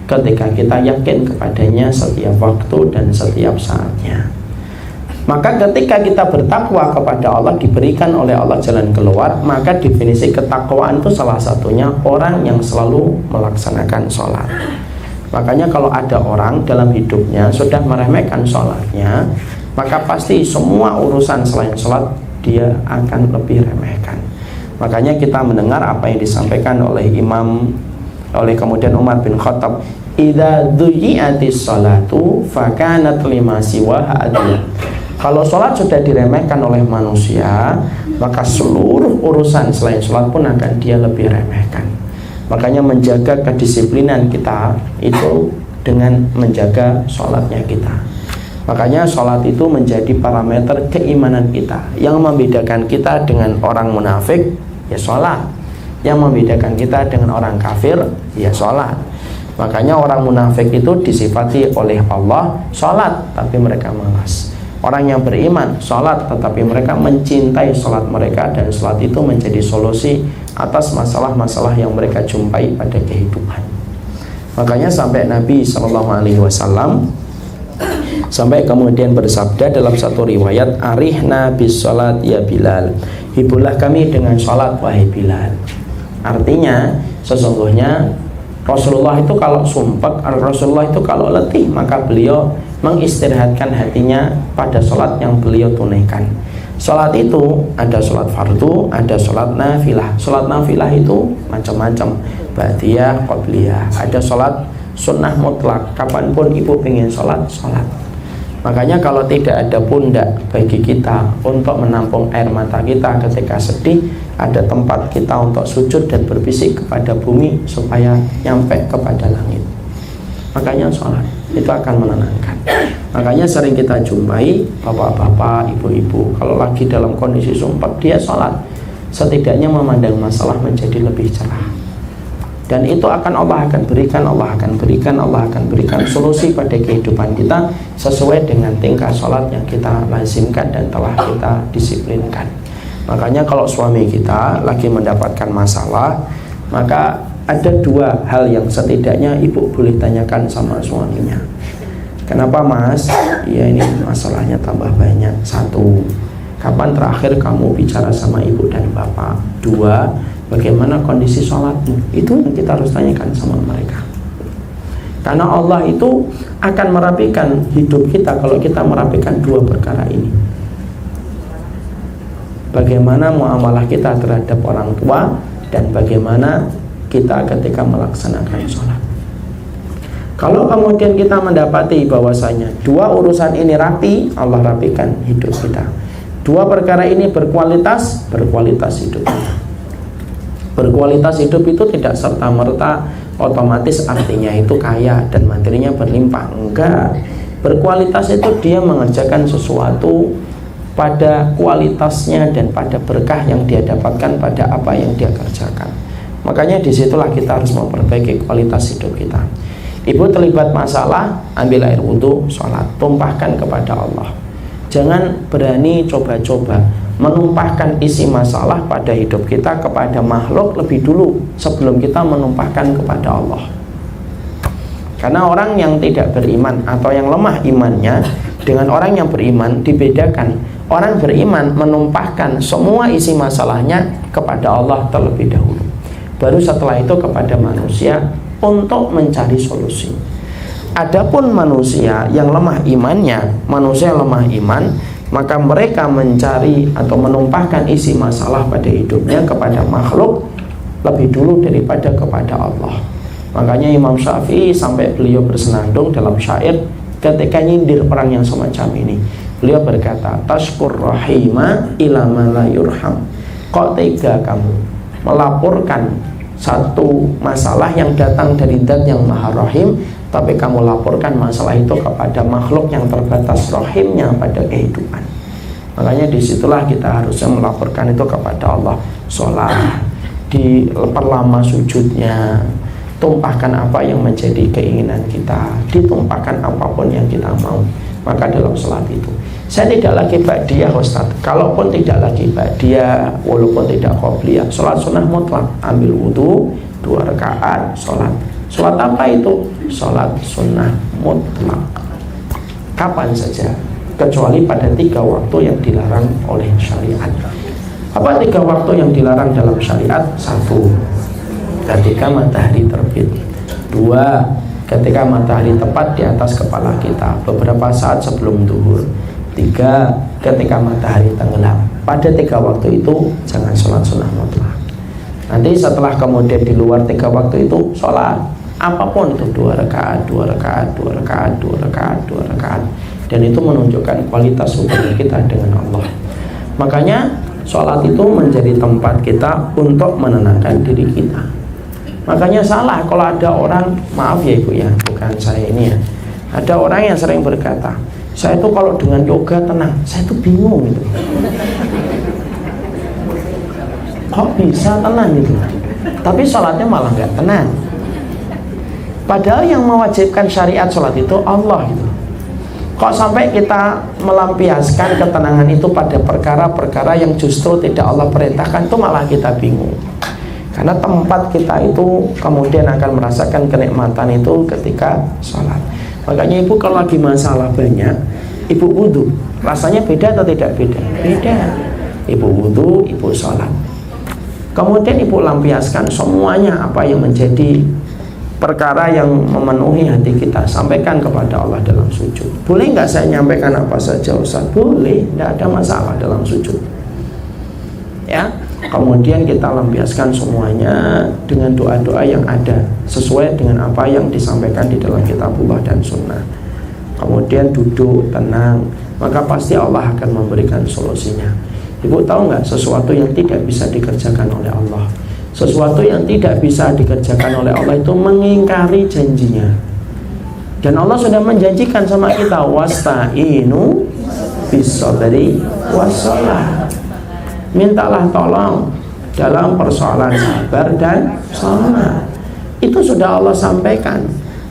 ketika kita yakin kepadanya setiap waktu dan setiap saatnya. Maka ketika kita bertakwa kepada Allah, diberikan oleh Allah jalan keluar, maka definisi ketakwaan itu salah satunya orang yang selalu melaksanakan sholat. Makanya kalau ada orang dalam hidupnya sudah meremehkan sholatnya, maka pasti semua urusan selain sholat dia akan lebih remehkan. Makanya kita mendengar apa yang disampaikan oleh kemudian Umar bin Khattab, idza dhuyi'atis sholatu fakanat lima siwaha adiyah. Kalau sholat sudah diremehkan oleh manusia, maka seluruh urusan selain sholat pun akan dia lebih remehkan. Makanya menjaga kedisiplinan kita itu dengan menjaga sholatnya kita. Makanya sholat itu menjadi parameter keimanan kita. Yang membedakan kita dengan orang munafik, ya sholat. Yang membedakan kita dengan orang kafir, ya sholat. Makanya orang munafik itu disifati oleh Allah sholat, tapi mereka malas. Orang yang beriman sholat, tetapi mereka mencintai sholat mereka, dan sholat itu menjadi solusi atas masalah-masalah yang mereka jumpai pada kehidupan. Makanya sampai Nabi SAW sampai kemudian bersabda dalam satu riwayat, arihna bis sholat ya Bilal, hiburlah kami dengan sholat wahai Bilal. Artinya sesungguhnya Rasulullah itu kalau sumpah, Rasulullah itu kalau letih, maka beliau mengistirahatkan hatinya pada sholat yang beliau tunaikan. Sholat itu ada sholat fardu, ada sholat nafilah. Sholat nafilah itu macam-macam, ba'diyah, qabliyah. Ada sholat sunnah mutlak, kapanpun ibu pengen sholat, sholat. Makanya kalau tidak ada pundak bagi kita untuk menampung air mata kita ketika sedih, ada tempat kita untuk sujud dan berbisik kepada bumi supaya nyampe kepada langit. Makanya sholat itu akan menenangkan. Makanya sering kita jumpai bapak-bapak, ibu-ibu, kalau lagi dalam kondisi sumpah, dia sholat, setidaknya memandang masalah menjadi lebih cerah. Dan itu Allah akan berikan solusi pada kehidupan kita sesuai dengan tingkah sholat yang kita lazimkan dan telah kita disiplinkan. Makanya kalau suami kita lagi mendapatkan masalah, maka ada dua hal yang setidaknya ibu boleh tanyakan sama suaminya. Kenapa mas? Ya ini masalahnya tambah banyak. Satu, kapan terakhir kamu bicara sama ibu dan bapak? Dua, bagaimana kondisi sholatmu? Itu yang kita harus tanyakan sama mereka. Karena Allah itu akan merapikan hidup kita kalau kita merapikan dua perkara ini. Bagaimana muamalah kita terhadap orang tua, dan bagaimana kita ketika melaksanakan sholat. Kalau kemudian kita mendapati bahwasanya dua urusan ini rapi, Allah rapikan hidup kita. Dua perkara ini berkualitas hidup kita. Berkualitas hidup itu tidak serta-merta otomatis artinya itu kaya dan materinya berlimpah. Enggak. Berkualitas itu dia mengerjakan sesuatu pada kualitasnya dan pada berkah yang dia dapatkan pada apa yang dia kerjakan. Makanya disitulah kita harus memperbaiki kualitas hidup kita. Ibu terlibat masalah, ambil air wudhu, sholat, tumpahkan kepada Allah. Jangan berani coba-coba menumpahkan isi masalah pada hidup kita kepada makhluk lebih dulu sebelum kita menumpahkan kepada Allah. Karena orang yang tidak beriman atau yang lemah imannya dengan orang yang beriman dibedakan. Orang beriman menumpahkan semua isi masalahnya kepada Allah terlebih dahulu, baru setelah itu kepada manusia untuk mencari solusi. Adapun manusia yang lemah imannya, manusia yang lemah iman, maka mereka mencari atau menumpahkan isi masalah pada hidupnya kepada makhluk lebih dulu daripada kepada Allah. Makanya Imam Syafi'i sampai beliau bersenandung dalam syair ketika nyindir orang yang semacam ini. Beliau berkata, tashkur rahima ila man la yurham. Kok tega kamu melaporkan satu masalah yang datang dari Zat yang Maha Rahim tapi kamu laporkan masalah itu kepada makhluk yang terbatas rahimnya pada kehidupan. Makanya disitulah kita harusnya melaporkan itu kepada Allah. Sholat, diperlama sujudnya, tumpahkan apa yang menjadi keinginan kita, ditumpahkan apapun yang kita mau. Maka dalam sholat itu saya tidak lagi ba'diyah Ustaz. Kalaupun tidak lagi ba'diyah, walaupun tidak qobliyah, sholat sunnah mutlak, ambil wudu 2 rakaat, sholat. Sholat apa itu? Sholat sunnah mutlak, kapan saja, kecuali pada 3 waktu yang dilarang oleh syariat. Apa 3 waktu yang dilarang dalam syariat? 1, ketika matahari terbit. 2, ketika matahari tepat di atas kepala kita beberapa saat sebelum zuhur. 3, ketika matahari tenggelam. Pada 3 waktu itu jangan sholat sunnah mutlak. Nanti setelah kemudian di luar 3 waktu itu sholat apapun itu, 2 rakaat, 2 rakaat, 2 rakaat, 2 rakaat, 2 rakaat. Dan itu menunjukkan kualitas hubungan kita dengan Allah. Makanya sholat itu menjadi tempat kita untuk menenangkan diri kita. Makanya salah kalau ada orang, maaf ya ibu ya, bukan saya ini ya, ada orang yang sering berkata, saya itu kalau dengan yoga tenang, saya itu bingung gitu. Kok bisa tenang gitu? Tapi sholatnya malah nggak tenang. Padahal yang mewajibkan syariat sholat itu Allah gitu. Kok sampai kita melampiaskan ketenangan itu pada perkara-perkara yang justru tidak Allah perintahkan, itu malah kita bingung. Karena tempat kita itu kemudian akan merasakan kenikmatan itu ketika sholat. Makanya ibu kalau lagi masalah banyak, ibu wudhu, rasanya beda atau tidak beda? Beda. Ibu wudhu, ibu sholat. Kemudian ibu lampiaskan semuanya apa yang menjadi perkara yang memenuhi hati kita, sampaikan kepada Allah dalam sujud. Boleh nggak saya nyampaikan apa saja Ustaz? Boleh, nggak ada masalah dalam sujud. Ya, kemudian kita lampiaskan semuanya dengan doa-doa yang ada sesuai dengan apa yang disampaikan di dalam kitabullah dan sunnah. Kemudian duduk tenang, maka pasti Allah akan memberikan solusinya. Ibu tahu nggak, sesuatu yang tidak bisa dikerjakan oleh Allah, sesuatu yang tidak bisa dikerjakan oleh Allah itu mengingkari janjinya. Dan Allah sudah menjanjikan sama kita, wasta'inu bis-sabri was-shalah. Mintalah tolong dalam persoalan sabar dan salat. Itu sudah Allah sampaikan.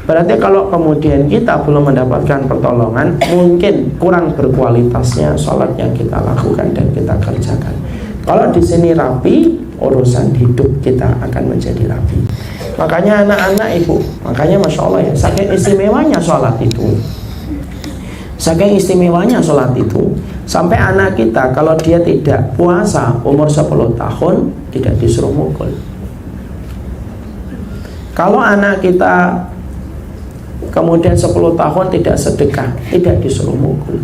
Berarti kalau kemudian kita belum mendapatkan pertolongan, mungkin kurang berkualitasnya sholat yang kita lakukan dan kita kerjakan. Kalau di sini rapi, urusan hidup kita akan menjadi rapi. Makanya anak-anak ibu, makanya Masya Allah ya, saking istimewanya sholat itu, saking istimewanya sholat itu, sampai anak kita kalau dia tidak puasa umur 10 tahun tidak disuruh mukul. Kalau anak kita kemudian 10 tahun tidak sedekah, tidak disuruh mukul.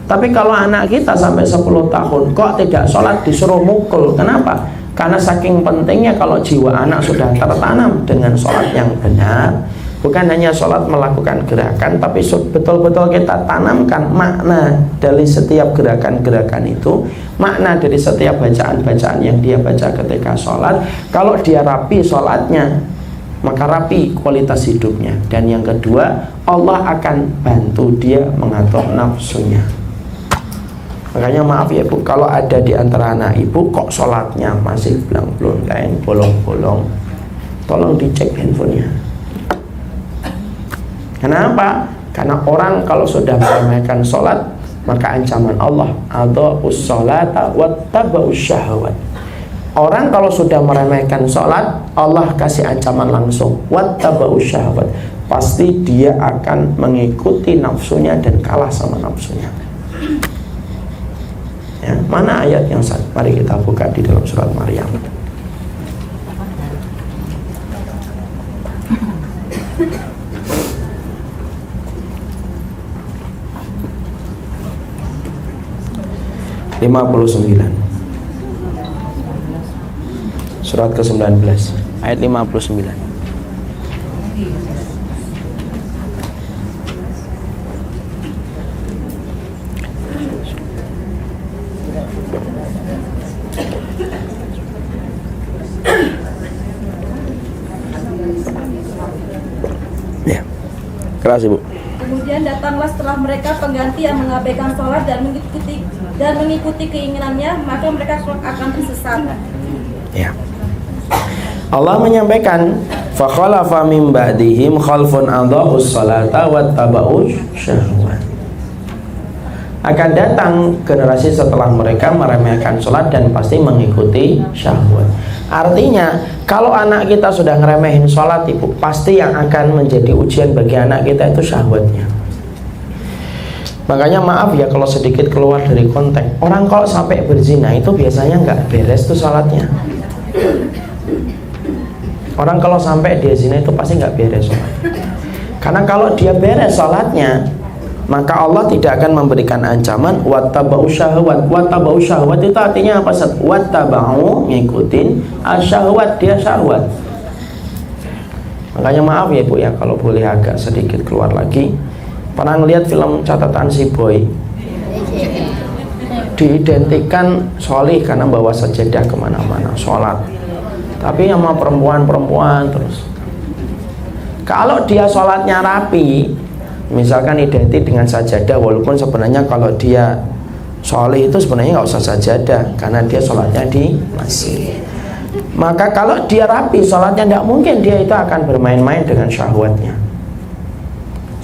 Tapi kalau anak kita sampai 10 tahun kok tidak sholat, disuruh mukul. Kenapa? Karena saking pentingnya kalau jiwa anak sudah tertanam dengan sholat yang benar, bukan hanya sholat melakukan gerakan, tapi betul-betul kita tanamkan makna dari setiap gerakan-gerakan itu, makna dari setiap bacaan-bacaan yang dia baca ketika sholat. Kalau dia rapi sholatnya, maka rapi kualitas hidupnya. Dan yang kedua, Allah akan bantu dia mengatur nafsunya. Makanya maaf ya Bu, kalau ada di antara anak ibu kok sholatnya masih belang-belang, bolong-bolong, tolong dicek handphonenya. Kenapa? Karena orang kalau sudah meremehkan sholat, maka ancaman Allah, adha'us sholata wattaba'us syahwat. Orang kalau sudah meremehkan sholat, Allah kasih ancaman langsung, wattaba'us syahwat. Pasti dia akan mengikuti nafsunya dan kalah sama nafsunya. Ya, mana ayat yang satu? Mari kita buka di dalam surat Maryam. Surat ke-19 ayat 59. Keras Ibu. Kemudian datanglah setelah mereka pengganti yang mengabaikan sholat dan mengikuti keinginannya, maka mereka akan tersesat. Ya. Allah menyampaikan, fa khalafa min ba'dihim khalfun adha'us salata wattaba'us syahwat. Akan datang generasi setelah mereka meremehkan sholat dan pasti mengikuti syahwat. Artinya, kalau anak kita sudah ngeremehin sholat, Ibu, pasti yang akan menjadi ujian bagi anak kita itu syahwatnya. Makanya maaf ya kalau sedikit keluar dari konteks. Orang kalau sampai berzina itu biasanya nggak beres tuh sholatnya. Orang kalau sampai dia zina itu pasti nggak beres sholatnya. Karena kalau dia beres sholatnya, maka Allah tidak akan memberikan ancaman wattaba'u syahwat. Wattaba'u syahwat itu artinya apa? Wattaba'u, ngikutin, asyahwat, dia syahwat. Makanya maaf ya Bu ya kalau boleh agak sedikit keluar lagi. Pernah ngeliat film Catatan Si Boy? Diidentikan solih karena bawa sajadah kemana-mana, sholat. Tapi sama perempuan-perempuan terus. Kalau dia sholatnya rapi, misalkan identik dengan sajadah, walaupun sebenarnya kalau dia soleh itu sebenarnya nggak usah sajadah karena dia sholatnya di masjid. Maka kalau dia rapi sholatnya, tidak mungkin dia itu akan bermain-main dengan syahwatnya.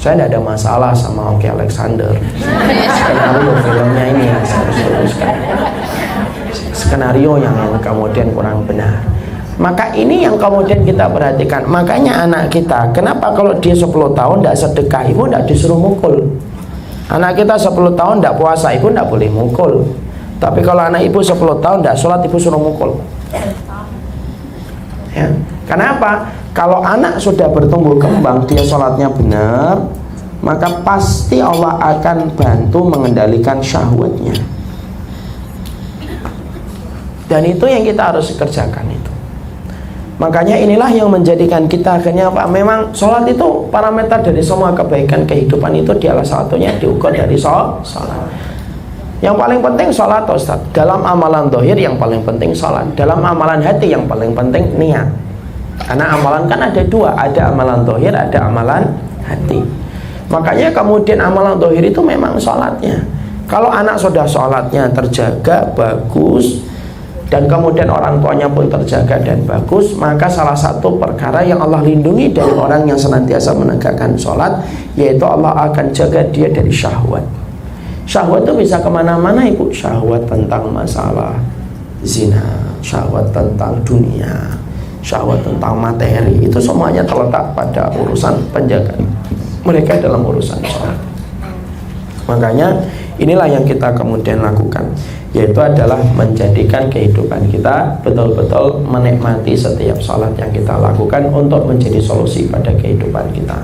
Saya tidak ada masalah sama Oki Alexander. Skenario filmnya ini yang saya harus luruskan. Skenario yang kemudian kurang benar. Maka ini yang kemudian kita perhatikan. Makanya anak kita, kenapa kalau dia 10 tahun tidak sedekah, Ibu tidak disuruh mukul. Anak kita 10 tahun tidak puasa, Ibu tidak boleh mukul. Tapi kalau anak Ibu 10 tahun tidak sholat, Ibu suruh mukul. Ya. Kenapa? Kalau anak sudah bertumbuh kembang, dia sholatnya benar, maka pasti Allah akan bantu mengendalikan syahwatnya. Dan itu yang kita harus kerjakan itu. Makanya inilah yang menjadikan kita akhirnya apa? Memang sholat itu parameter dari semua kebaikan kehidupan itu dialah satunya diukur dari sholat. Yang paling penting sholat, Ustaz. Dalam amalan dohir yang paling penting sholat. Dalam amalan hati yang paling penting niat. Karena amalan kan ada dua, ada amalan dohir, ada amalan hati. Makanya kemudian amalan dohir itu memang sholatnya. Kalau anak sudah sholatnya terjaga, bagus, dan kemudian orang tuanya pun terjaga dan bagus, maka salah satu perkara yang Allah lindungi dari orang yang senantiasa menegakkan sholat, yaitu Allah akan jaga dia dari syahwat. Syahwat itu bisa kemana-mana Ibu. Syahwat tentang masalah zina, syahwat tentang dunia, syahwat tentang materi, itu semuanya terletak pada urusan penjagaan mereka dalam urusan sholat. Makanya inilah yang kita kemudian lakukan, yaitu adalah menjadikan kehidupan kita betul-betul menikmati setiap sholat yang kita lakukan untuk menjadi solusi pada kehidupan kita.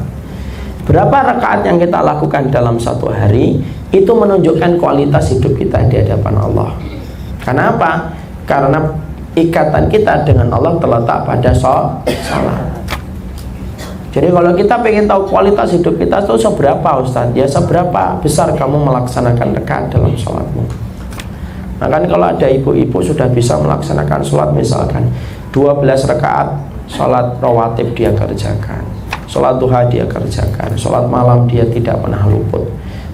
Berapa rakaat yang kita lakukan dalam satu hari itu menunjukkan kualitas hidup kita di hadapan Allah. Kenapa? Karena ikatan kita dengan Allah terletak pada sholat. Jadi kalau kita pengen tahu kualitas hidup kita itu seberapa Ustaz, ya seberapa besar kamu melaksanakan rakaat dalam sholatmu. Makanya kalau ada ibu-ibu sudah bisa melaksanakan sholat, misalkan 12 rakaat sholat rawatib dia kerjakan, sholat duha dia kerjakan, sholat malam dia tidak pernah luput,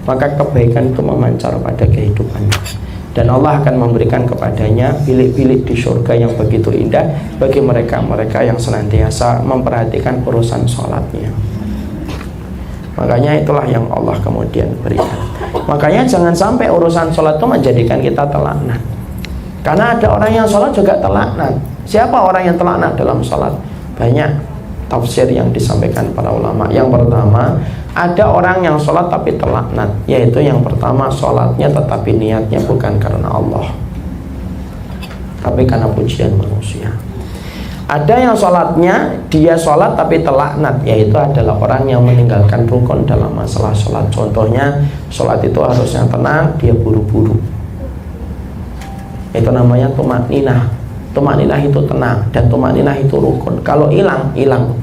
maka kebaikan itu memancar pada kehidupannya. Dan Allah akan memberikan kepadanya bilik-bilik di surga yang begitu indah bagi mereka-mereka yang senantiasa memperhatikan urusan sholatnya. Makanya itulah yang Allah kemudian berikan. Makanya jangan sampai urusan sholat itu menjadikan kita terlaknat. Karena ada orang yang sholat juga terlaknat. Siapa orang yang terlaknat dalam sholat? Banyak tafsir yang disampaikan para ulama. Yang pertama, ada orang yang sholat tapi terlaknat, yaitu yang pertama sholatnya tetapi niatnya bukan karena Allah, tapi karena pujian manusia. Ada yang sholatnya dia sholat tapi terlaknat, yaitu adalah orang yang meninggalkan rukun dalam masalah sholat. Contohnya sholat itu harusnya tenang, dia buru-buru. Itu namanya tumakninah. Tumakninah itu tenang dan tumakninah itu rukun. Kalau hilang, hilang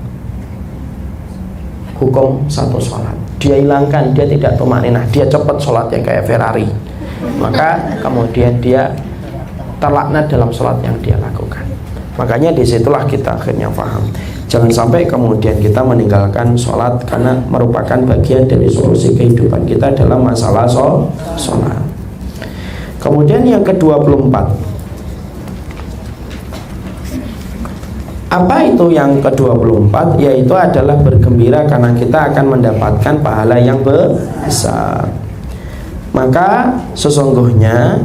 hukum satu sholat. Dia hilangkan, dia tidak tumakninah, dia cepat sholatnya kayak Ferrari, maka kemudian dia terlaknat dalam sholat yang dia lakukan. Makanya disitulah kita akhirnya paham. Jangan sampai kemudian kita meninggalkan sholat karena merupakan bagian dari solusi kehidupan kita dalam masalah sholat. Kemudian yang ke-24, apa itu yang ke-24? Yaitu adalah bergembira karena kita akan mendapatkan pahala yang besar. Maka sesungguhnya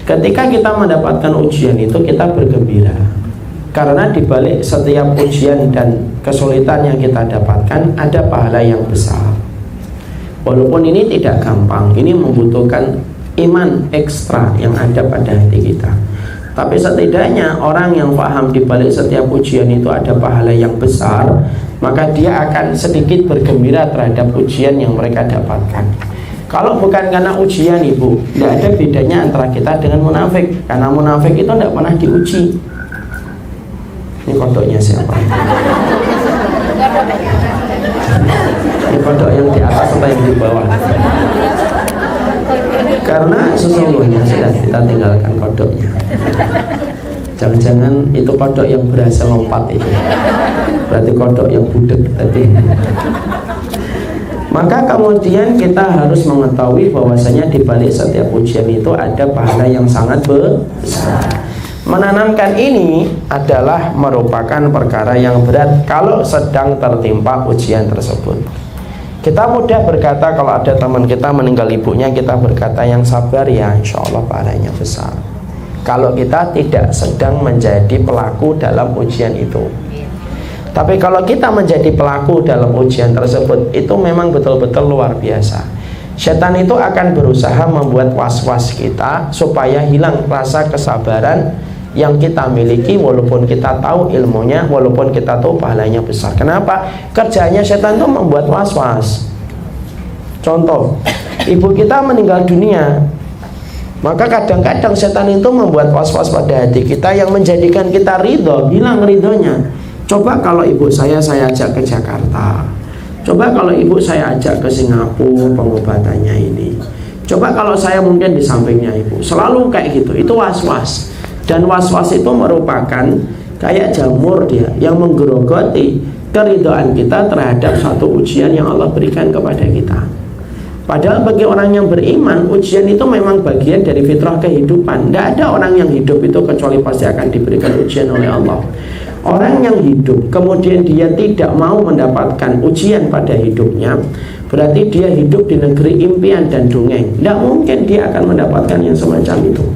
ketika kita mendapatkan ujian itu kita bergembira, karena dibalik setiap ujian dan kesulitan yang kita dapatkan ada pahala yang besar. Walaupun ini tidak gampang, ini membutuhkan iman ekstra yang ada pada hati kita. Tapi setidaknya orang yang paham dibalik setiap ujian itu ada pahala yang besar, maka dia akan sedikit bergembira terhadap ujian yang mereka dapatkan. Kalau bukan karena ujian, ibu, tidak ada bedanya antara kita dengan munafik. Karena munafik itu tidak pernah diuji. Ini kodoknya siapa? Ini kodok yang di atas atau yang di bawah? Karena sesungguhnya sudah kita tinggalkan kodoknya. Jangan-jangan itu kodok yang berhasil lompat itu. Berarti kodok yang budek tadi. Maka kemudian kita harus mengetahui bahwasanya di balik setiap ujian itu ada pahala yang sangat besar. Menanamkan ini adalah merupakan perkara yang berat kalau sedang tertimpa ujian tersebut. Kita mudah berkata kalau ada teman kita meninggal ibunya, kita berkata yang sabar ya, insya Allah pahalanya besar. Kalau kita tidak sedang menjadi pelaku dalam ujian itu. Tapi kalau kita menjadi pelaku dalam ujian tersebut, itu memang betul-betul luar biasa. Setan itu akan berusaha membuat was-was kita supaya hilang rasa kesabaran yang kita miliki, walaupun kita tahu ilmunya, walaupun kita tahu pahalanya besar. Kenapa? Kerjanya setan itu membuat was-was. Contoh, ibu kita meninggal dunia, maka kadang-kadang setan itu membuat was-was pada hati kita yang menjadikan kita ridho, hilang ridhonya. Coba kalau ibu saya ajak ke Jakarta. Coba kalau ibu saya ajak ke Singapura pengobatannya ini. Coba kalau saya mungkin di sampingnya ibu. Selalu kayak gitu, itu was-was. Dan was-was itu merupakan kayak jamur dia yang menggerogoti keridhaan kita terhadap satu ujian yang Allah berikan kepada kita. Padahal bagi orang yang beriman, ujian itu memang bagian dari fitrah kehidupan. Tidak ada orang yang hidup itu kecuali pasti akan diberikan ujian oleh Allah. Orang yang hidup kemudian dia tidak mau mendapatkan ujian pada hidupnya, berarti dia hidup di negeri impian dan dongeng. Tidak mungkin dia akan mendapatkan yang semacam itu.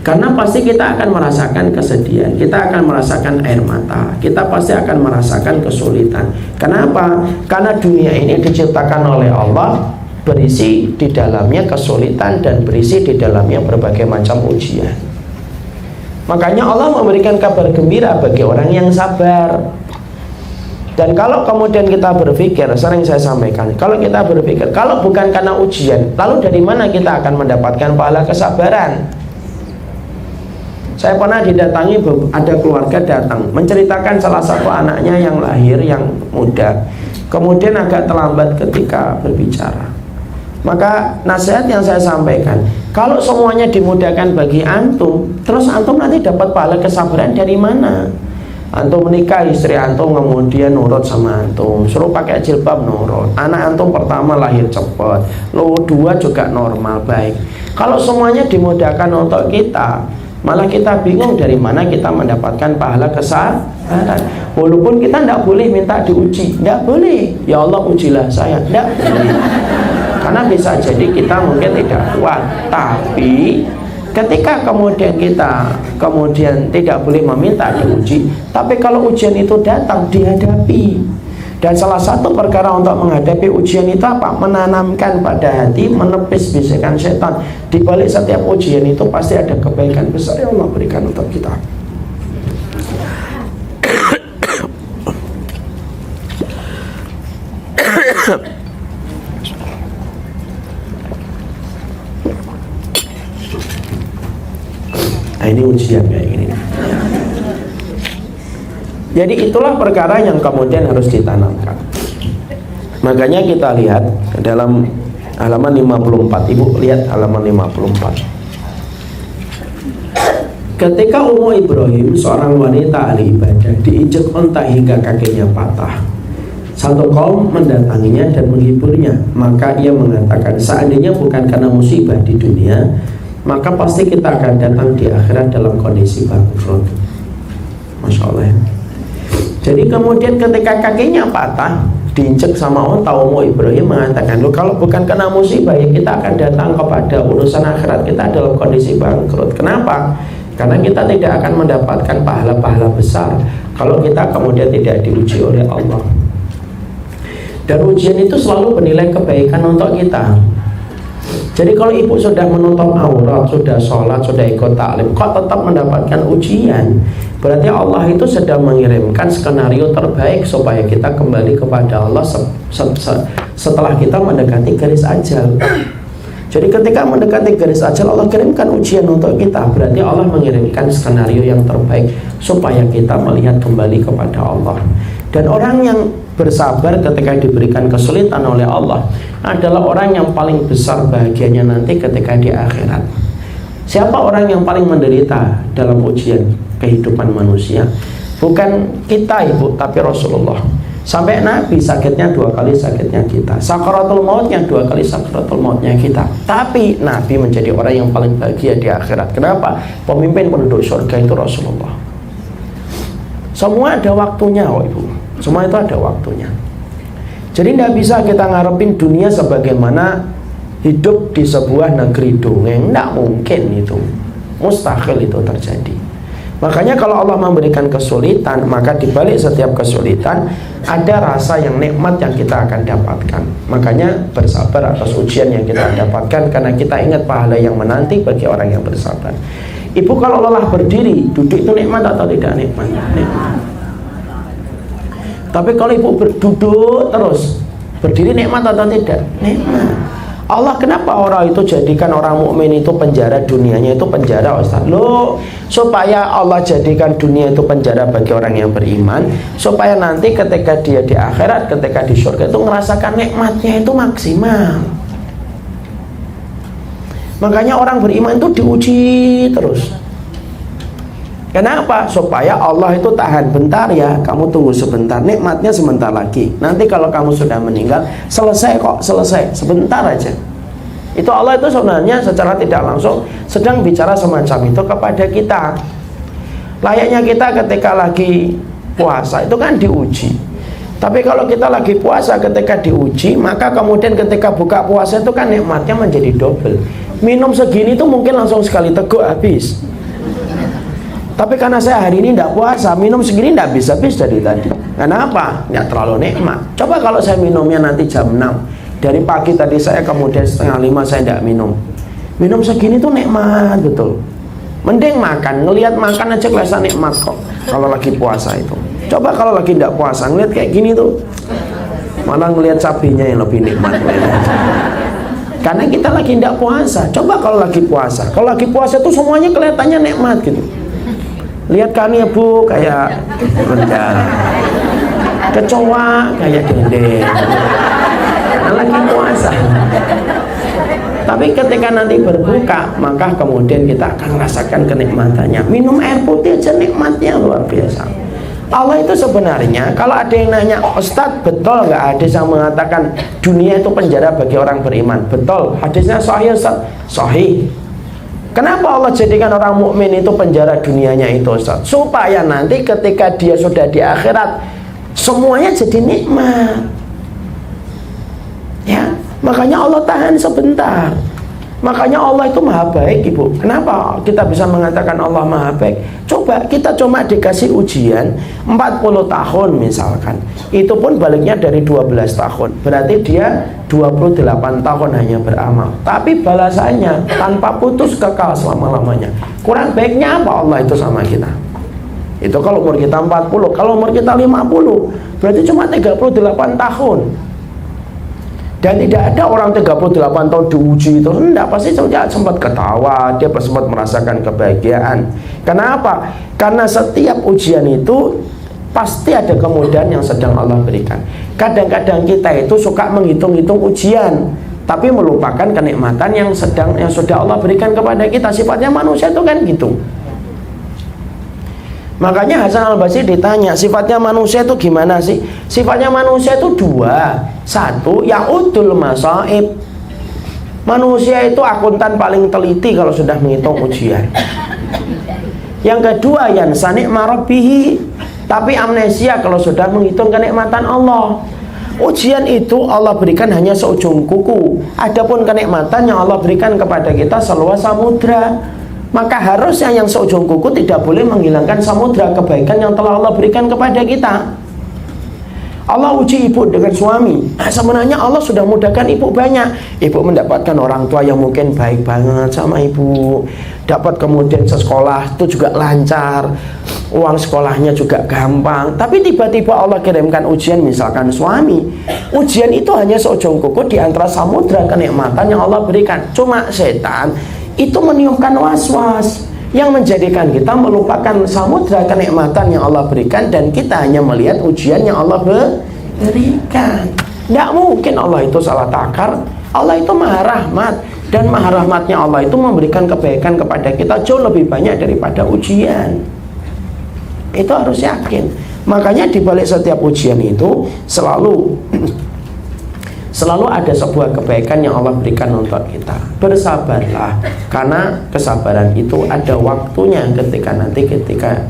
Karena pasti kita akan merasakan kesedihan, kita akan merasakan air mata, kita pasti akan merasakan kesulitan. Kenapa? Karena dunia ini diciptakan oleh Allah, berisi di dalamnya kesulitan dan berisi di dalamnya berbagai macam ujian. Makanya Allah memberikan kabar gembira bagi orang yang sabar. Dan kalau kemudian kita berpikir, sering saya sampaikan, kalau kita berpikir, kalau bukan karena ujian, lalu dari mana kita akan mendapatkan pahala kesabaran? Saya pernah didatangi, ada keluarga datang menceritakan salah satu anaknya yang lahir yang muda, kemudian agak terlambat ketika berbicara. Maka nasihat yang saya sampaikan, kalau semuanya dimudahkan bagi antum, terus antum nanti dapat pahala kesabaran dari mana? Antum menikah, istri antum kemudian nurut sama antum, suruh pakai jilbab nurut, anak antum pertama lahir cepat, lo dua juga normal baik. Kalau semuanya dimudahkan untuk kita, malah kita bingung dari mana kita mendapatkan pahala kesabaran. Walaupun kita tidak boleh minta diuji, tidak boleh, ya Allah ujilah saya, tidak boleh. Karena bisa jadi kita mungkin tidak kuat. Tapi ketika kemudian kita tidak boleh meminta diuji, tapi kalau ujian itu datang, dihadapi. Dan salah satu perkara untuk menghadapi ujian itu apa? Menanamkan pada hati, menepis bisikan setan. Di balik setiap ujian itu pasti ada kebaikan besar yang Allah berikan untuk kita. Nah, ini ujian kayak gini. Jadi itulah perkara yang kemudian harus ditanamkan. Makanya kita lihat dalam halaman 54. Ibu lihat halaman 54. Ketika Ummu Ibrahim, seorang wanita ahli ibadah, diinjek unta hingga kakinya patah, satu kaum mendatanginya dan menghiburnya. Maka ia mengatakan, seandainya bukan karena musibah di dunia, maka pasti kita akan datang di akhirat dalam kondisi bangkrut. Masya Allah ya. Jadi kemudian ketika kakinya patah, diinjek sama unta, Ummu Ibrahim mengatakan, loh kalau bukan karena musibah ya kita akan datang kepada urusan akhirat kita dalam kondisi bangkrut. Kenapa? Karena kita tidak akan mendapatkan pahala-pahala besar kalau kita kemudian tidak diuji oleh Allah. Dan ujian itu selalu bernilai kebaikan untuk kita. Jadi kalau ibu sudah menutup aurat, sudah sholat, sudah ikut taklim, kok tetap mendapatkan ujian, berarti Allah itu sedang mengirimkan skenario terbaik supaya kita kembali kepada Allah setelah kita mendekati garis ajal. Jadi ketika mendekati garis ajal, Allah kirimkan ujian untuk kita. Berarti Allah mengirimkan skenario yang terbaik supaya kita melihat kembali kepada Allah. Dan orang yang bersabar ketika diberikan kesulitan oleh Allah adalah orang yang paling besar bahagianya nanti ketika di akhirat. Siapa orang yang paling menderita dalam ujian kehidupan manusia? Bukan kita ibu, tapi Rasulullah. Sampai Nabi sakitnya 2 kali sakitnya kita, sakaratul mautnya 2 kali sakaratul mautnya kita. Tapi Nabi menjadi orang yang paling bahagia di akhirat. Kenapa? Pemimpin penduduk surga itu Rasulullah. Semua ada waktunya ibu. Semua itu ada waktunya. Jadi tidak bisa kita ngarepin dunia sebagaimana hidup di sebuah negeri dongeng. Tidak mungkin itu. Mustahil itu terjadi. Makanya kalau Allah memberikan kesulitan, maka di balik setiap kesulitan ada rasa yang nikmat yang kita akan dapatkan. Makanya bersabar atas ujian yang kita dapatkan, karena kita ingat pahala yang menanti bagi orang yang bersabar. Ibu kalau lelah berdiri, duduk itu nikmat atau tidak nikmat? Nikmat. Tapi kalau ibu berduduk terus, berdiri nikmat atau tidak? Nikmat. Allah kenapa orang itu jadikan orang mukmin itu penjara dunianya itu penjara, Ustaz? Loh, supaya Allah jadikan dunia itu penjara bagi orang yang beriman, supaya nanti ketika dia di akhirat, ketika di surga itu ngerasakan nikmatnya itu maksimal. Makanya orang beriman itu diuji terus. Kenapa? Supaya Allah itu tahan bentar ya, kamu tunggu sebentar, nikmatnya sebentar lagi. Nanti kalau kamu sudah meninggal, selesai kok, selesai, sebentar aja. Itu Allah itu sebenarnya secara tidak langsung sedang bicara semacam itu kepada kita. Layaknya kita ketika lagi puasa itu kan diuji. Tapi kalau kita lagi puasa ketika diuji, maka kemudian ketika buka puasa itu kan nikmatnya menjadi double. Minum segini itu mungkin langsung sekali teguk habis. Tapi karena saya hari ini tidak puasa, minum segini tidak bisa-habis dari tadi. Kenapa? Tidak terlalu nikmat. Coba kalau saya minumnya nanti jam 6, dari pagi tadi saya kemudian setengah 5 saya tidak minum. Minum segini tuh nikmat betul. Mending makan, ngelihat makan aja kelihatan nikmat kok. Kalau lagi puasa itu. Coba kalau lagi tidak puasa, ngelihat kayak gini tuh, malah ngelihat cabenya yang lebih nikmat. Karena kita lagi tidak puasa. Coba kalau lagi puasa. Kalau lagi puasa tuh semuanya kelihatannya nikmat gitu. Lihat kami ya bu, kayak rendang, kecoa kayak dendeng. Lagi puasa. Tapi ketika nanti berbuka, maka kemudian kita akan merasakan kenikmatannya. Minum air putih aja nikmatnya luar biasa. Allah itu sebenarnya, kalau ada yang nanya, Ustadz betul nggak hadis yang mengatakan dunia itu penjara bagi orang beriman? Betul, hadisnya sahih Ustadz. Sahih. Kenapa Allah jadikan orang mukmin itu penjara dunianya itu, Ustaz? Supaya nanti ketika dia sudah di akhirat, semuanya jadi nikmat. Ya, makanya Allah tahan sebentar. Makanya Allah itu maha baik, Ibu. Kenapa kita bisa mengatakan Allah maha baik? Coba kita cuma dikasih ujian 40 tahun misalkan. Itu pun baliknya dari 12 tahun. Berarti dia 28 tahun hanya beramal. Tapi balasannya tanpa putus kekal selama-lamanya. Kurang baiknya apa Allah itu sama kita? Itu kalau umur kita 40, kalau umur kita 50, berarti cuma 38 tahun. Dan tidak ada orang 38 tahun diuji itu, enggak, pasti dia sempat ketawa, dia sempat merasakan kebahagiaan. Kenapa? Karena setiap ujian itu pasti ada kemudahan yang sedang Allah berikan. Kadang-kadang kita itu suka menghitung-hitung ujian, tapi melupakan kenikmatan yang sudah Allah berikan kepada kita. Sifatnya manusia itu kan gitu. Makanya Hasan Al-Basri ditanya, sifatnya manusia itu gimana sih? Sifatnya manusia itu dua. Satu, ya'udul masaib. Manusia itu akuntan paling teliti kalau sudah menghitung ujian. Yang kedua, yansani' marabbihi. Tapi amnesia kalau sudah menghitung kenikmatan Allah. Ujian itu Allah berikan hanya seujung kuku. Adapun kenikmatan yang Allah berikan kepada kita seluas samudra. Maka harusnya yang seujung kuku tidak boleh menghilangkan samudra kebaikan yang telah Allah berikan kepada kita. Allah uji ibu dengan suami. Sebenarnya Allah sudah mudahkan ibu banyak. Ibu mendapatkan orang tua yang mungkin baik banget sama ibu. Dapat kemudian sekolah itu juga lancar. Uang sekolahnya juga gampang. Tapi tiba-tiba Allah kirimkan ujian, misalkan suami. Ujian itu hanya seujung kuku di antara samudra kenikmatan yang Allah berikan. Cuma setan itu meniupkan was-was yang menjadikan kita melupakan samudra kenikmatan yang Allah berikan, dan kita hanya melihat ujian yang Allah berikan. Tidak mungkin Allah itu salah takar. Allah itu maha rahmat, dan maha rahmatnya Allah itu memberikan kebaikan kepada kita jauh lebih banyak daripada ujian. Itu harus yakin. Makanya di balik setiap ujian itu selalu ada sebuah kebaikan yang Allah berikan untuk kita. Bersabarlah, karena kesabaran itu ada waktunya ketika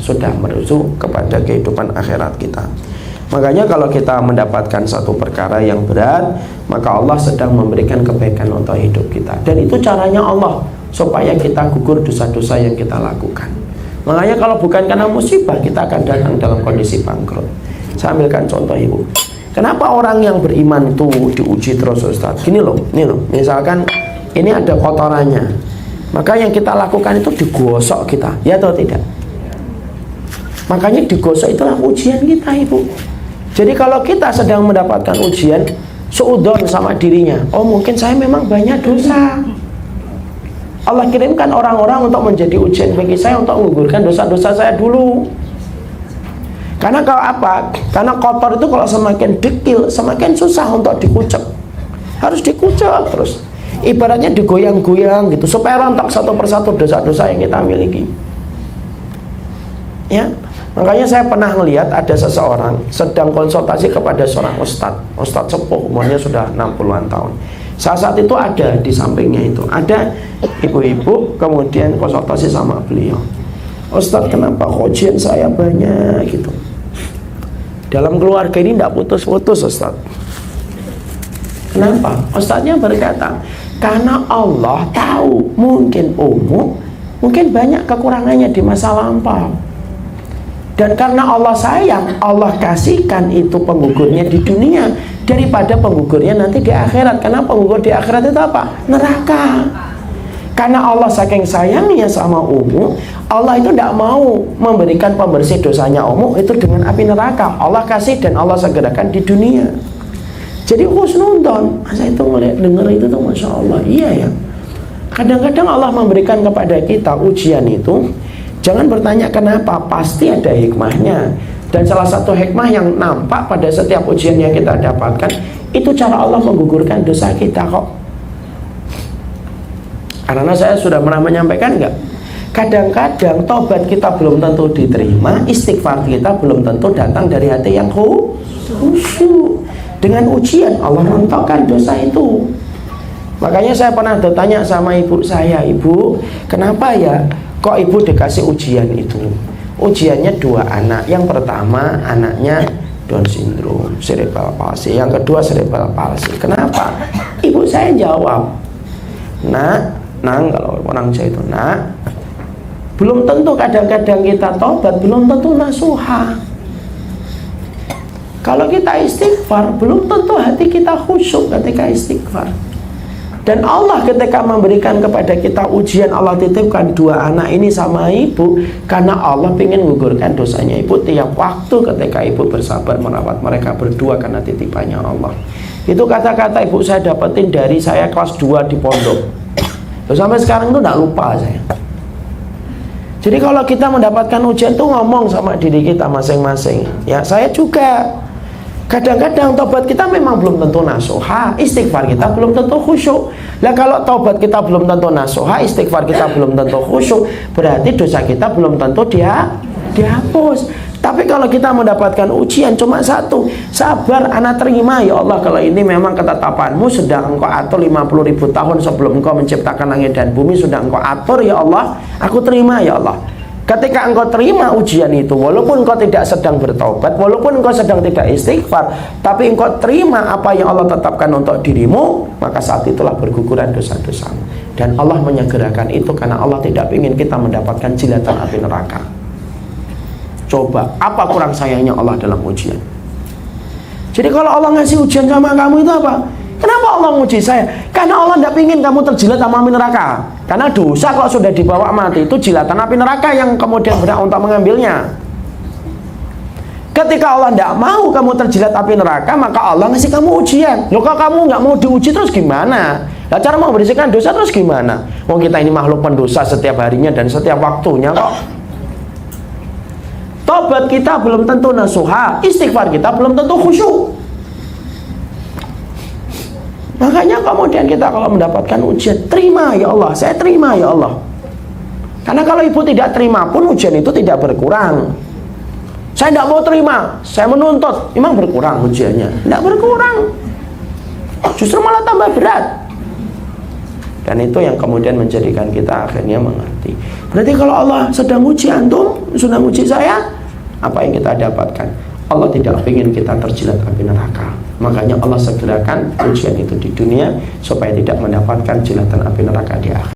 sudah menuju kepada kehidupan akhirat kita. Makanya kalau kita mendapatkan satu perkara yang berat, maka Allah sedang memberikan kebaikan untuk hidup kita. Dan itu caranya Allah, supaya kita gugur dosa-dosa yang kita lakukan. Makanya kalau bukan karena musibah, kita akan datang dalam kondisi bangkrut. Saya ambilkan contoh ibu. Kenapa orang yang beriman itu diuji terus, Ustaz? Gini loh, misalkan ini ada kotorannya, maka yang kita lakukan itu digosok kita, ya atau tidak? Makanya digosok itulah ujian kita, ibu. Jadi kalau kita sedang mendapatkan ujian, suudzon sama dirinya, oh mungkin saya memang banyak dosa. Allah kirimkan orang-orang untuk menjadi ujian bagi saya, untuk menggugurkan dosa-dosa saya dulu. Karena kalau apa? Karena kotor itu kalau semakin dekil, semakin susah untuk dikucek. Harus dikucek terus. Ibaratnya digoyang-goyang gitu, supaya rontok satu persatu dosa-dosa yang kita miliki. Ya, makanya saya pernah melihat ada seseorang sedang konsultasi kepada seorang ustadz sepuh, umurnya sudah 60-an tahun. Saat itu ada di sampingnya itu ada ibu-ibu, kemudian konsultasi sama beliau. Ustadz, kenapa ujian saya banyak gitu? Dalam keluarga ini tidak putus-putus, Ustadz. Kenapa? Ustadznya berkata, karena Allah tahu mungkin mungkin banyak kekurangannya di masa lampau. Dan karena Allah sayang, Allah kasihkan itu penggugurnya di dunia daripada penggugurnya nanti di akhirat. Karena penggugur di akhirat itu apa? Neraka. Karena Allah saking sayangnya sama Allah itu tidak mau memberikan pembersih dosanya itu dengan api neraka. Allah kasih dan Allah segerakan di dunia. Jadi husnudon. Saya itu dengar itu tuh, Masya Allah, iya ya. Kadang-kadang Allah memberikan kepada kita ujian itu, jangan bertanya kenapa, pasti ada hikmahnya. Dan salah satu hikmah yang nampak pada setiap ujian yang kita dapatkan, itu cara Allah menggugurkan dosa kita kok. Karena saya sudah pernah menyampaikan enggak? Kadang-kadang tobat kita belum tentu diterima, istighfar kita belum tentu datang dari hati yang khusyuk. Dengan ujian Allah rontokkan dosa itu. Makanya saya pernah bertanya sama ibu saya, ibu, kenapa ya kok ibu dikasih ujian itu? Ujiannya 2 anak. Yang pertama anaknya Down syndrome, cerebral palsy. Yang kedua cerebral palsy. Kenapa? Ibu saya jawab, Nang, kalau orang Jawa itu belum tentu kadang-kadang kita tobat, belum tentu nasuha. Kalau kita istighfar, belum tentu hati kita khusyuk ketika istighfar. Dan Allah ketika memberikan kepada kita ujian, Allah titipkan 2 anak ini sama ibu, karena Allah ingin menggugurkan dosanya ibu tiap waktu ketika ibu bersabar merawat mereka berdua karena titipannya Allah. Itu kata-kata ibu saya dapetin dari saya kelas 2 di pondok. Sampai sekarang itu tidak lupa saya. Jadi kalau kita mendapatkan ujian tuh ngomong sama diri kita masing-masing. Ya, saya juga kadang-kadang tobat kita memang belum tentu nasuha, istighfar kita belum tentu khusyuk. Lah kalau tobat kita belum tentu nasuha, istighfar kita belum tentu khusyuk, berarti dosa kita belum tentu dia dihapus. Tapi kalau kita mendapatkan ujian cuma satu, sabar, anak terima ya Allah, kalau ini memang ketetapanmu sudah engkau atur 50.000 tahun sebelum engkau menciptakan langit dan bumi, sudah engkau atur ya Allah, aku terima ya Allah. Ketika engkau terima ujian itu, walaupun engkau tidak sedang bertaubat, walaupun engkau sedang tidak istighfar, tapi engkau terima apa yang Allah tetapkan untuk dirimu, maka saat itulah berguguran dosa-dosamu. Dan Allah menyegerakan itu karena Allah tidak ingin kita mendapatkan jilatan api neraka. Coba, apa kurang sayangnya Allah dalam ujian? Jadi kalau Allah ngasih ujian sama kamu itu apa? Kenapa Allah menguji saya? Karena Allah tidak ingin kamu terjilat sama api neraka. Karena dosa kalau sudah dibawa mati itu jilatan api neraka yang kemudian berhak untuk mengambilnya. Ketika Allah tidak mau kamu terjilat api neraka, maka Allah ngasih kamu ujian. Loh, kalau kamu nggak mau diuji terus gimana? Nah, cara mau membersihkan dosa terus gimana? Oh, kita ini makhluk pendosa setiap harinya dan setiap waktunya kok. Tobat kita belum tentu nasuha, istighfar kita belum tentu khusyuk. Makanya kemudian kita kalau mendapatkan ujian, terima ya Allah, saya terima ya Allah. Karena kalau ibu tidak terima pun ujian itu tidak berkurang. Saya tidak mau terima, saya menuntut, memang berkurang ujiannya? Tidak berkurang, justru malah tambah berat. Dan itu yang kemudian menjadikan kita akhirnya mengerti. Berarti kalau Allah sedang uji antum, sedang uji saya, apa yang kita dapatkan? Allah tidak ingin kita terjilat api neraka. Makanya Allah segerakan ujian itu di dunia supaya tidak mendapatkan jilatan api neraka di akhir.